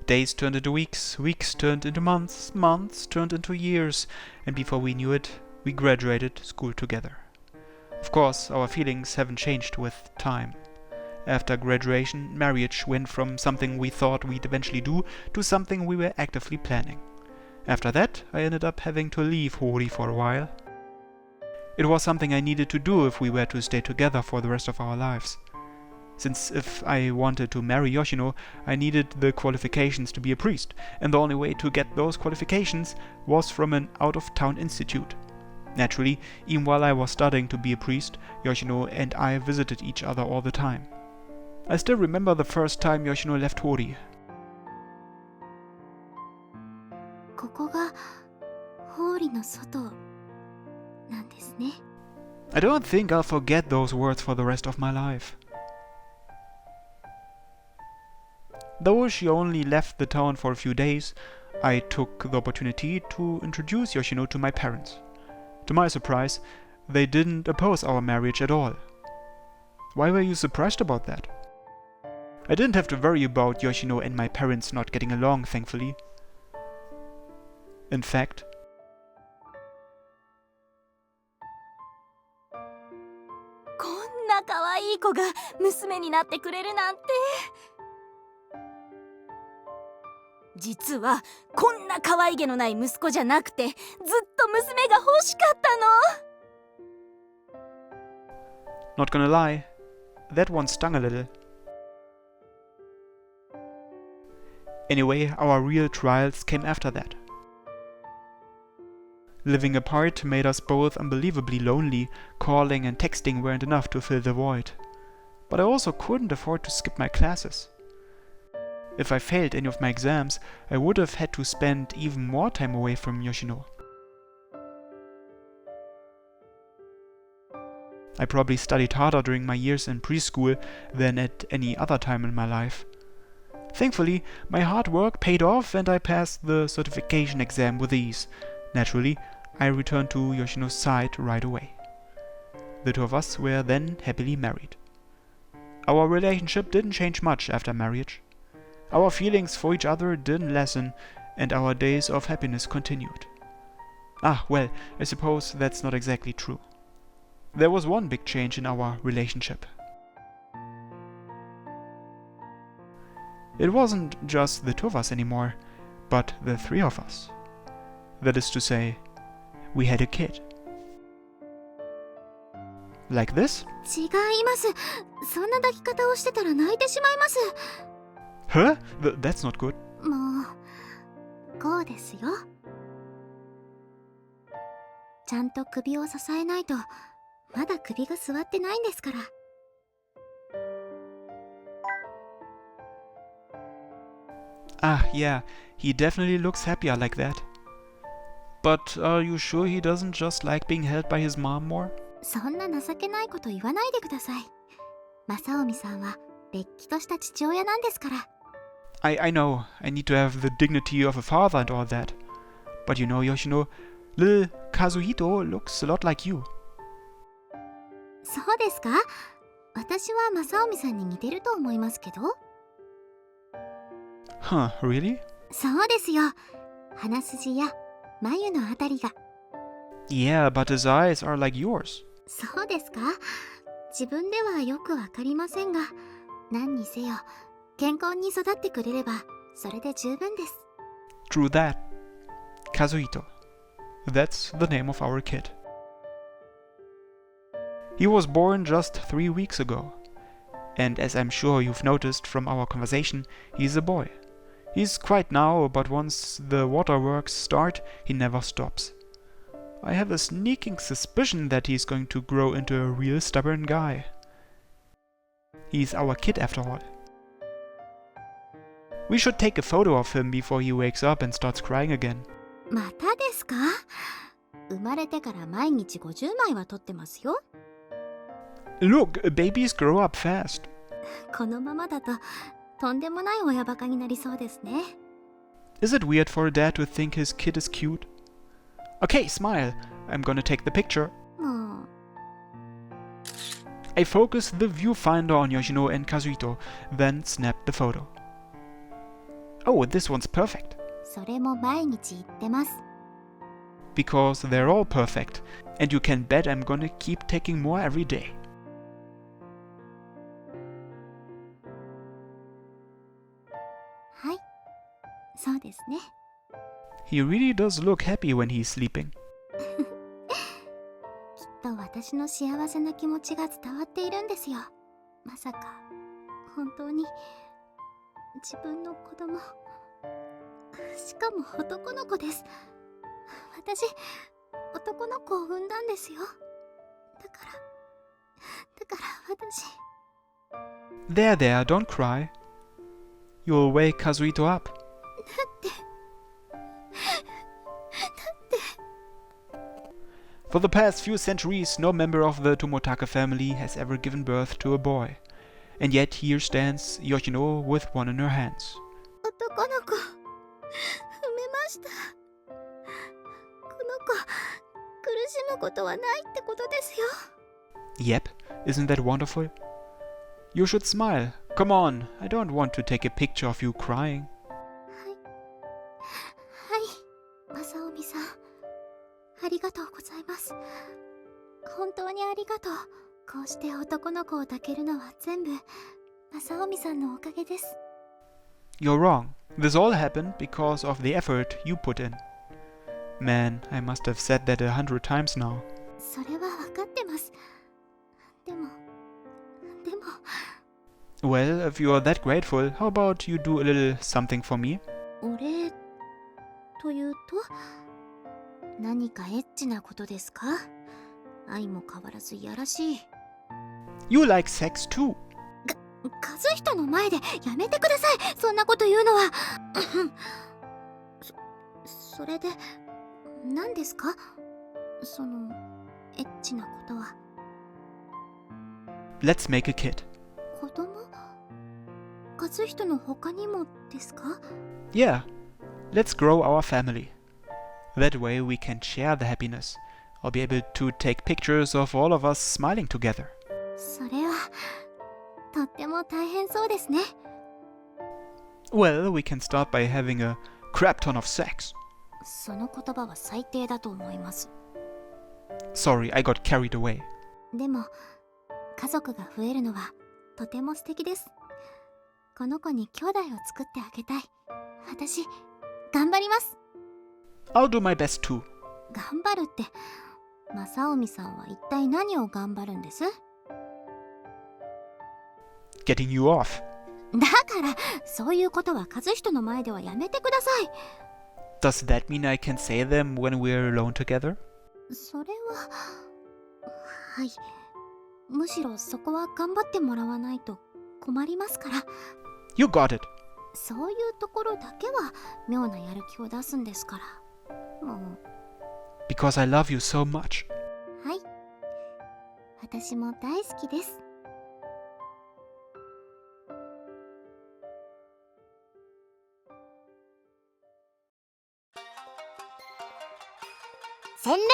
Days turned into weeks, weeks turned into months, months turned into years, and before we knew it, we graduated school together. Of course, our feelings haven't changed with time. After graduation, marriage went from something we thought we'd eventually do to something we were actively planning. After that, I ended up having to leave Hori for a while. It was something I needed to do if we were to stay together for the rest of our lives. Since if I wanted to marry Yoshino, I needed the qualifications to be a priest, and the only way to get those qualifications was from an out-of-town institute. Naturally, even while I was studying to be a priest, Yoshino and I visited each other all the time. I still remember the first time Yoshino left Hori. ここがホーリの外なんですね。 I don't think I'll forget those words for the rest of my life. Though she only left the town for a few days, I took the opportunity to introduce Yoshino to my parents. To my surprise, they didn't oppose our marriage at all. Why were you surprised about that? I didn't have to worry about Yoshino and my parents not getting along, thankfully. In fact, こんな可愛い子が娘になってくれるなんて。実はこんな可愛げのない息子じゃなくて、ずっと娘が欲しかったの。 not gonna lie, that one stung a little. Anyway, our real trials came after that. Living apart made us both unbelievably lonely. Calling and texting weren't enough to fill the void. But I also couldn't afford to skip my classes. If I failed any of my exams, I would have had to spend even more time away from Yoshino. I probably studied harder during my years in preschool than at any other time in my life. Thankfully, my hard work paid off and I passed the certification exam with ease. Naturally, I returned to Yoshino's side right away. The two of us were then happily married. Our relationship didn't change much after marriage. Our feelings for each other didn't lessen, and our days of happiness continued. Well, I suppose that's not exactly true. There was one big change in our relationship. It wasn't just the two of us anymore, but the three of us. That is to say, we had a kid. Like this? 違います。そんな抱き方をしてたら泣いてしまいます。 Huh? That's not good. もうこうですよ。ちゃんと首を支えないとまだ首が座ってないんですから。 Yeah, he definitely looks happier like that. But are you sure he doesn't just like being held by his mom more? そんな情けないこと言わないでください。正臣さんはれっきとした父親なんですから。 I know, I need to have the dignity of a father and all that. But you know, Yoshino, little Kazuhito looks a lot like you. そうですか？私は正臣さんに似てると思いますけど。 Huh, really? そうですよ。鼻筋や眉のあたりが。 Yeah, but his eyes are like yours. そうですか？自分ではよくわかりませんが、何にせよ健康に育ってくれればそれで十分です。 True that. Kazuhito. That's the name of our kid. He was born just 3 weeks ago. And as I'm sure you've noticed from our conversation, he's a boy. He's quiet now, but once the waterworks start, he never stops. I have a sneaking suspicion that he's going to grow into a real stubborn guy. He's our kid after all. We should take a photo of him before he wakes up and starts crying again. またですか？生まれてから毎日50枚は撮ってますよ。 Look, babies grow up fast. このままだととんでもない親バカになりそうですね。 Is it weird for a dad to think his kid is cute? Okay, smile. I'm gonna take the picture. もう I focused the viewfinder on Yoshino and Kazuhito, then snapped the photo. Oh, this one's perfect. それも毎日言ってます。 Because they're all perfect, and you can bet I'm gonna keep taking more every day. はい、そうですね。 He really does look happy when he's sleeping. きっと私の幸せな気持ちが伝わっているんですよ。まさか本当に自分の子供、しかも男の子です。私男の子を産んだんですよ。だから私。 There, don't cry. You'll wake Kazuhito up. だって For the past few centuries, no member of the Tomotaka family has ever given birth to a boy. And yet here stands Yoshino with one in her hands. 男の子産めました。この子苦しむことはないってことですよ。 Yep, isn't that wonderful? You should smile. Come on, I don't want to take a picture of you crying. はい、正臣さん、ありがとうございます。本当にありがとう。こうして男の子を抱けるのは全部正臣さんのおかげです。 You're wrong. This all happened because of the effort you put in. Man, I must have said that 100 times now. それは分かってます。でも Well, if you're that grateful, how about you do a little something for me? お礼というと何かエッチなことですか？愛も変わらずいやらしい。 You like sex too. 和人の前でやめてください。そんなこと言うのは。それで何ですか？そのエッチなことは。 Let's make a kid. 子供？和人の他にもですか？ Yeah, let's grow our family. That way we can share the happiness. I'll be able to take pictures of all of us smiling together. それはとっても大変そうですね。 Well, we can start by having a crap ton of sex. その言葉は最低だと思います。 Sorry, I got carried away. でも家族が増えるのはとても素敵です。この子に兄弟を作ってあげたい。私頑張ります。 I'll do my best too. 頑張るって正臣さんは一体何を頑張るんです？ Getting you off. だからそういうことは和人の前ではやめてください。 Does that mean I can say them when we're alone together? それははい、むしろそこは頑張ってもらわないと困りますから。 You got it. そういうところだけは妙なやる気を出すんですから。もう Because I love you so much. はい、私も大好きです。洗練バ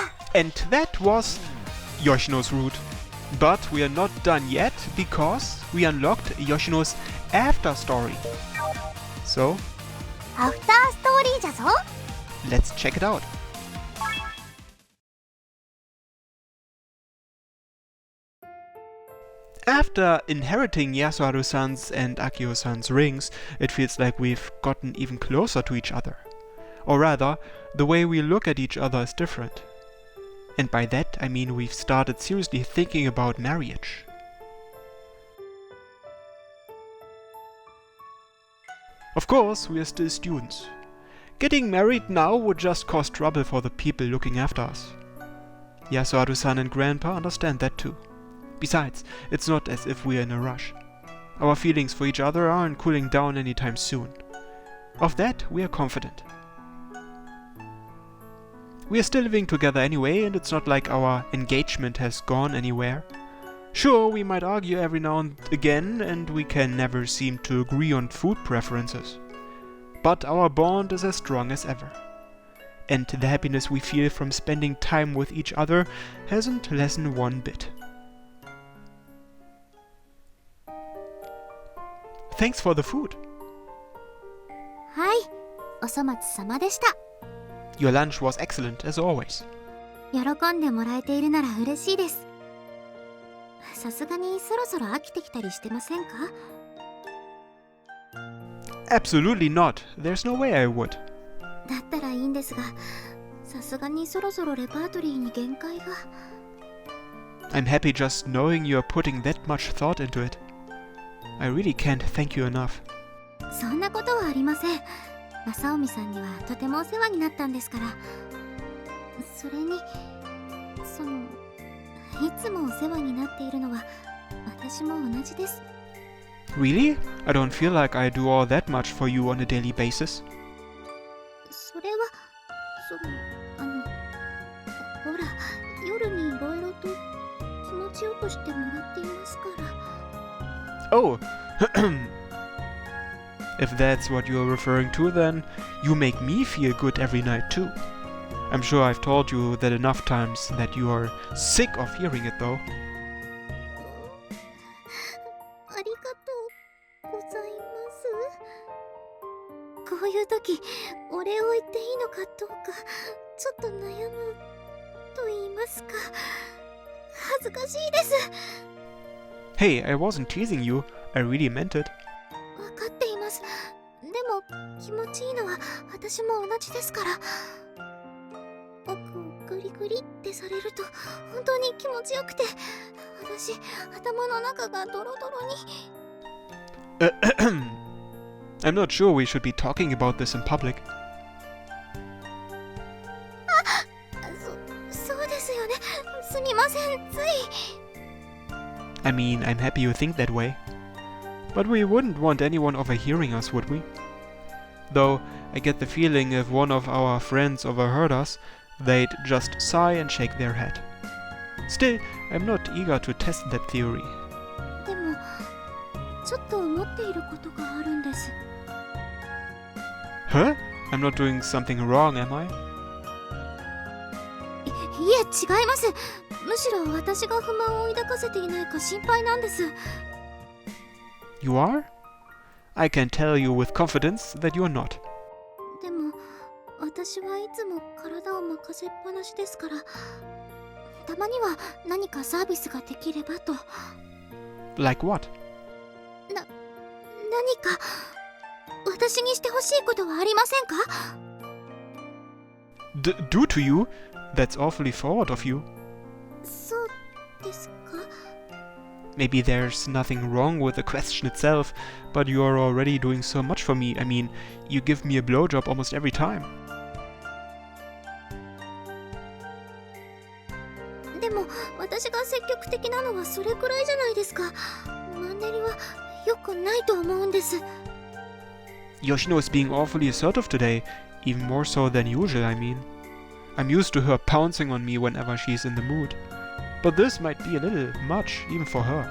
ンカ And that was Yoshino's route. But we are not done yet because we unlocked Yoshino's after story. So, アフターストーリーじゃぞ。 let's check it out. After inheriting Yasuharu-san's and Akio-san's rings, it feels like we've gotten even closer to each other. Or rather, the way we look at each other is different. And by that I mean we've started seriously thinking about marriage. Of course, we are still students. Getting married now would just cause trouble for the people looking after us. Yasuharu-san and Grandpa understand that too. Besides, it's not as if we're in a rush. Our feelings for each other aren't cooling down anytime soon. Of that, we are confident. We are still living together anyway, and it's not like our engagement has gone anywhere. Sure, we might argue every now and again, and we can never seem to agree on food preferences. But our bond is as strong as ever. And the happiness we feel from spending time with each other hasn't lessened one bit. thanks for the food. はい、お粗末様でした。 Your lunch was excellent, as always. 喜んでもらえているなら嬉しいです。さすがにそろそろ飽きてきたりしてませんか？ Absolutely not. There's no way I would. だったらいいんですが、さすがにそろそろレパートリーに限界が。 I'm happy just knowing you're putting that much thought into it. I really can't thank you enough. そんなことはありません。正臣さんにはとてもお世話になったんですから。それに、いつもお世話になっているのは私も同じです。 Really? I don't feel like I do all that much for you on a daily basis. それは、ほら、夜にいろいろと気持ちよくしてもらっていますから。 Oh! If that's what you're referring to, then you make me feel good every night too. I'm sure I've told you that enough times that you are sick of hearing it though. ありがとうございます。こういう時、お礼を言っていいのかどうか、ちょっと悩むと言いますか、恥ずかしいです。 Hey, I wasn't teasing you. I really meant it. わかっています。でも気持ちいいのは私も同じですから。僕をグリグリってされると本当に気持ちよくて、私頭の中がドロドロに。I'm not sure we should be talking about this in public. そうですよね。すみません、つい。 I mean, I'm happy you think that way. But we wouldn't want anyone overhearing us, would we? Though, I get the feeling if one of our friends overheard us, they'd just sigh and shake their head. Still, I'm not eager to test that theory. でもちょっと思っていることがあるんです。 Huh? I'm not doing something wrong, am I? いえ、違います。むしろ私が不満を抱かせていないか心配なんです。 You are? I can tell you with confidence that you're not. でも私はいつも体を任せっぱなしですから、たまには何かサービスができればと。 Like what? 何か私にしてほしいことはありませんか？ Do to you? That's awfully forward of you. そうですか？ Maybe there's nothing wrong with the question itself, but you are already doing so much for me. I mean, you give me a blowjob almost every time. でも私が積極的なのはそれくらいじゃないですか。マンネリは良くないと思うんです。 Yoshino is being awfully assertive today, even more so than usual, I mean. I'm used to her pouncing on me whenever she's in the mood. But this might be a little much, even for her.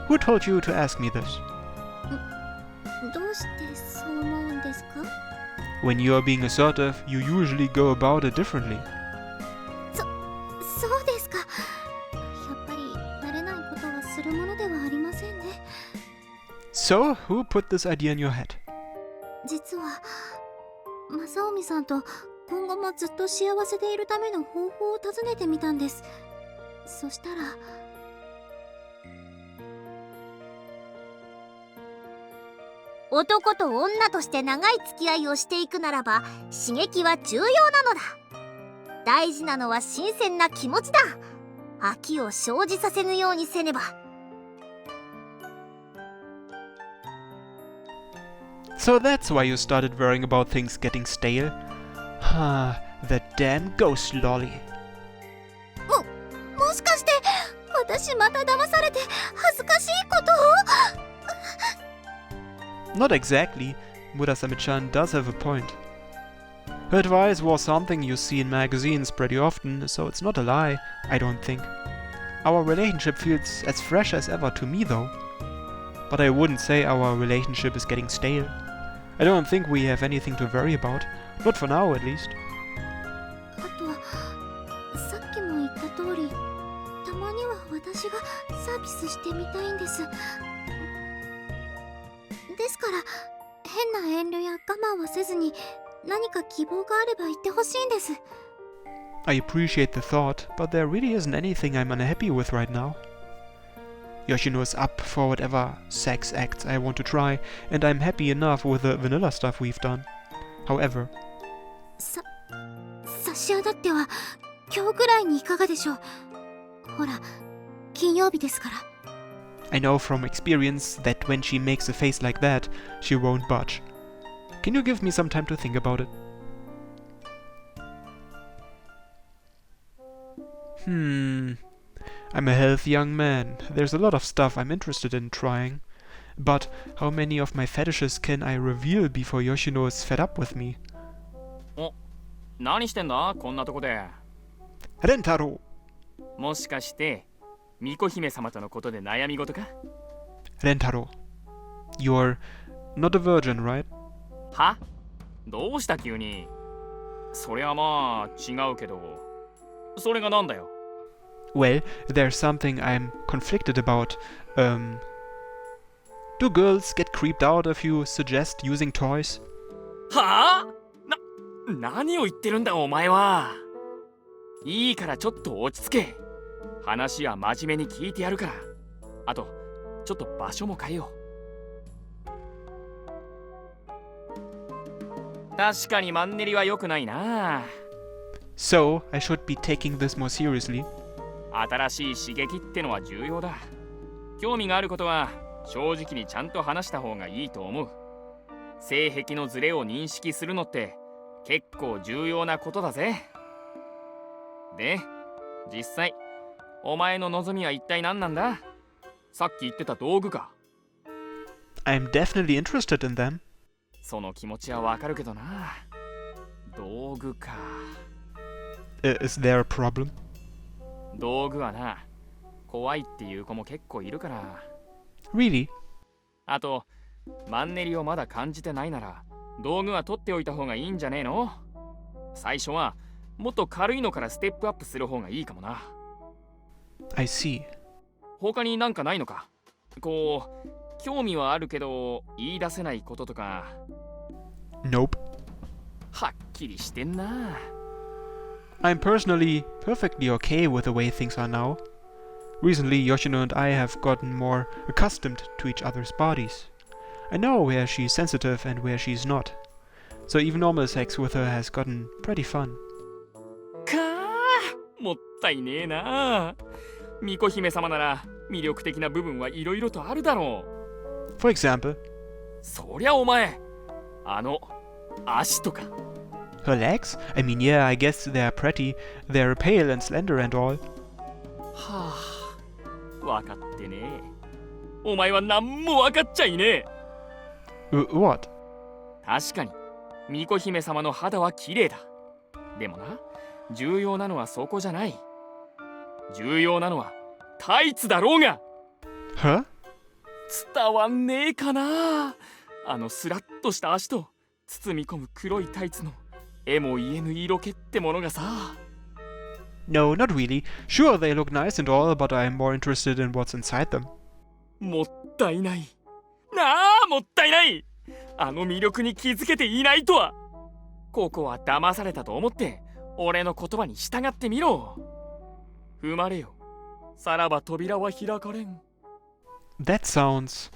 Who told you to ask me this? どうしてそう思うんですか？ When you are being assertive, you usually go about it differently. そうですか。やっぱり慣れないことはするものではありませんね。 So, who put this idea in your head? 実は正臣さんと今後もずっと幸せでいるための方法を尋ねてみたんです。そしたら、男と女として長い付き合いをしていくならば刺激は重要なのだ。大事なのは新鮮な気持ちだ。飽きを生じさせぬようにせねば。 So that's why you started worrying about things getting stale? That damn ghost lolly. もしかして私また騙されて恥ずかしいことを？ Not exactly. Murasame-chan does have a point. Her advice was something you see in magazines pretty often, so it's not a lie, I don't think. Our relationship feels as fresh as ever to me though. But I wouldn't say our relationship is getting stale. I don't think we have anything to worry about. Not for now, at least. あとさっきも言った通り、たまには私がサービスしてみたいんです。ですから、変な遠慮や我慢はせずに、何か希望があれば言ってほしいんです。 I appreciate the thought, but there really isn't anything I'm unhappy with right now. Yoshino is up for whatever sex acts I want to try, and I'm happy enough with the vanilla stuff we've done. However, 差し上がっては今日ぐらいにいかがでしょう。ほら、金曜日ですから。 I know from experience that when she makes a face like that, she won't budge. Can you give me some time to think about it? I'm a healthy young man. There's a lot of stuff I'm interested in trying. But how many of my fetishes can I reveal before Yoshino is fed up with me? お、何してんだこんなとこで。 Rentaro! もしかして巫女姫様とのことで悩み事か？ Rentaro, you're not a virgin, right? は？どうした急に？そりゃまあ違うけど、それがなんだよ。 Well, there's something I'm conflicted about. Do girls get creeped out if you suggest using toys? はあ？何を言ってるんだお前は。いいからちょっと落ち着け。話は真面目に聞いてやるから。あとちょっと場所も変えよう。確かにマンネリは良くないな。 So, I should be taking this more seriously. 新しい刺激ってのは重要だ。興味があることは正直にちゃんと話した方がいいと思う。性癖のズレを認識するのって結構重要なことだぜ。で、実際お前の望みは一体何なんだ？さっき言ってた道具か。 I'm definitely interested in them. その気持ちはわかるけどな。道具か。Is there a problem? 道具はな、怖いっていう子も結構いるから。 Really? あと、マンネリをまだ感じてないなら、道具は取っておいた方がいいんじゃねえの？最初はもっと軽いのからステップアップする方がいいかもな。 I see. 他になんかないのか？こう、興味はあるけど言い出せないこととか。 Nope. はっきりしてんな。 I'm personally perfectly okay with the way things are now. Recently, Yoshino and I have gotten more accustomed to each other's bodies. I know where she's sensitive and where she's not. So even normal sex with her has gotten pretty fun. かあ、もったいねえな。巫女姫様なら魅力的な部分はいろいろとあるだろう。 For example, そりゃお前、足とか。 her legs? I mean, yeah, I guess they're pretty. They're pale and slender and all. はあ、わかってねえ。お前は何もわかっちゃいねえ。 What? 確かに巫女姫様の肌は綺麗だ。でもな、重要なのはそこじゃない。重要なのはタイツだろうが。 Huh? 伝わんねえかな。スラッとした足と包み込む黒いタイツの絵も言えぬ色気ってものがさ。 No, not really. Sure, they look nice and all, but I'm more interested in what's inside them. もったいない。なあ、もったいない。魅力に気づけていないとは。ここは騙されたと思って俺の言葉に従ってみろ。踏まれよ。さらば扉は開かれん。 That sounds...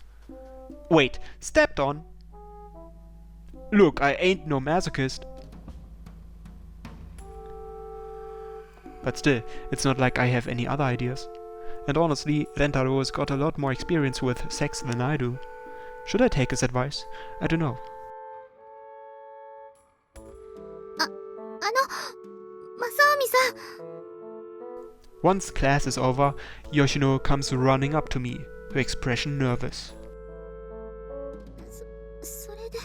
Wait, stepped on? Look, I ain't no masochist. But still, it's not like I have any other ideas. And honestly, Rentaro's got a lot more experience with sex than I do. Should I take his advice? I don't know. 正臣さん。 Once class is over, Yoshino comes running up to me, her expression nervous. それで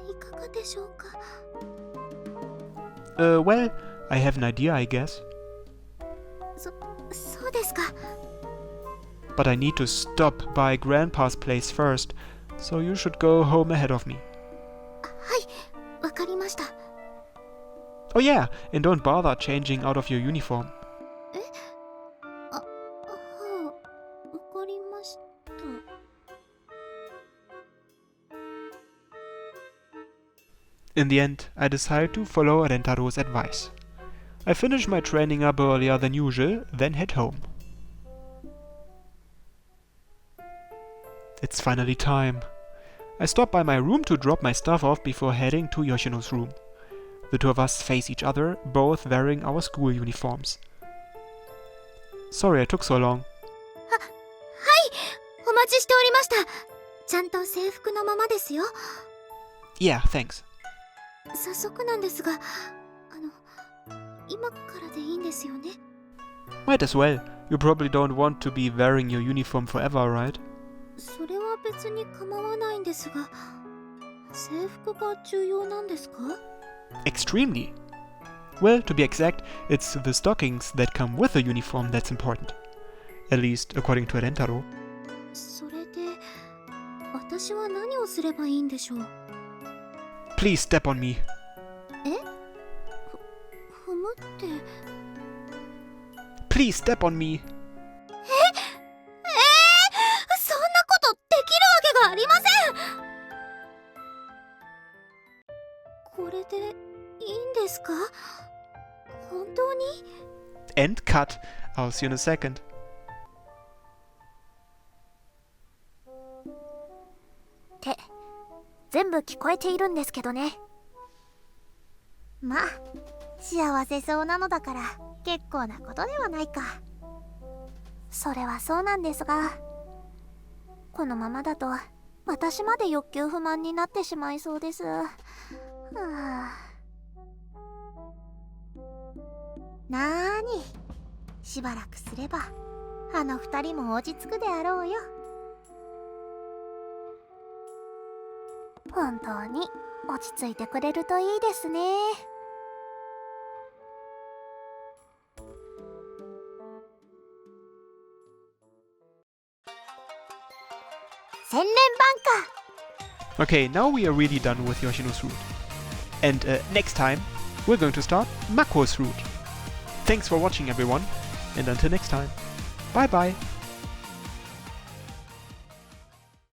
いかがでしょうか。 Well, I have an idea, I guess. そうですか。 But I need to stop by Grandpa's place first, so you should go home ahead of me. はい、わかりました。 Oh yeah, and don't bother changing out of your uniform. はあ、わかりました。In the end, I decided to follow Rentaro's advice. I finished my training up earlier than usual, then head home. It's finally time. I stop by my room to drop my stuff off before heading to Yoshino's room. The two of us face each other, both wearing our school uniforms. Sorry I took so long. お待ちしておりました。ちゃんと制服のままですよ。 Yeah, thanks. 早速なんですが、今からでいいんですよね。 Might as well. You probably don't want to be wearing your uniform forever, right? それは別に構わないんですが、制服が重要なんですか？ Extremely. Well, to be exact, it's the stockings that come with the uniform that's important. At least, according to Rentaro. それで、私は何をすればいいんでしょう？ Please step on me. 踏むって。 Please step on me. そんなことできるわけがありません。これでいいんですか？本当に？ And cut. I'll see you in a second. って全部聞こえているんですけどね。まあ幸せそうなのだから結構なことではないか。それはそうなんですが、このままだと私まで欲求不満になってしまいそうです。なーに、しばらくすればあの二人も落ち着くであろうよ。本当に落ち着いてくれるといいですね。洗練バンカ。 Okay, now we are really done with Yoshino's route. And next time, we're going to start Mako's route. Thanks for watching everyone, and until next time, bye bye!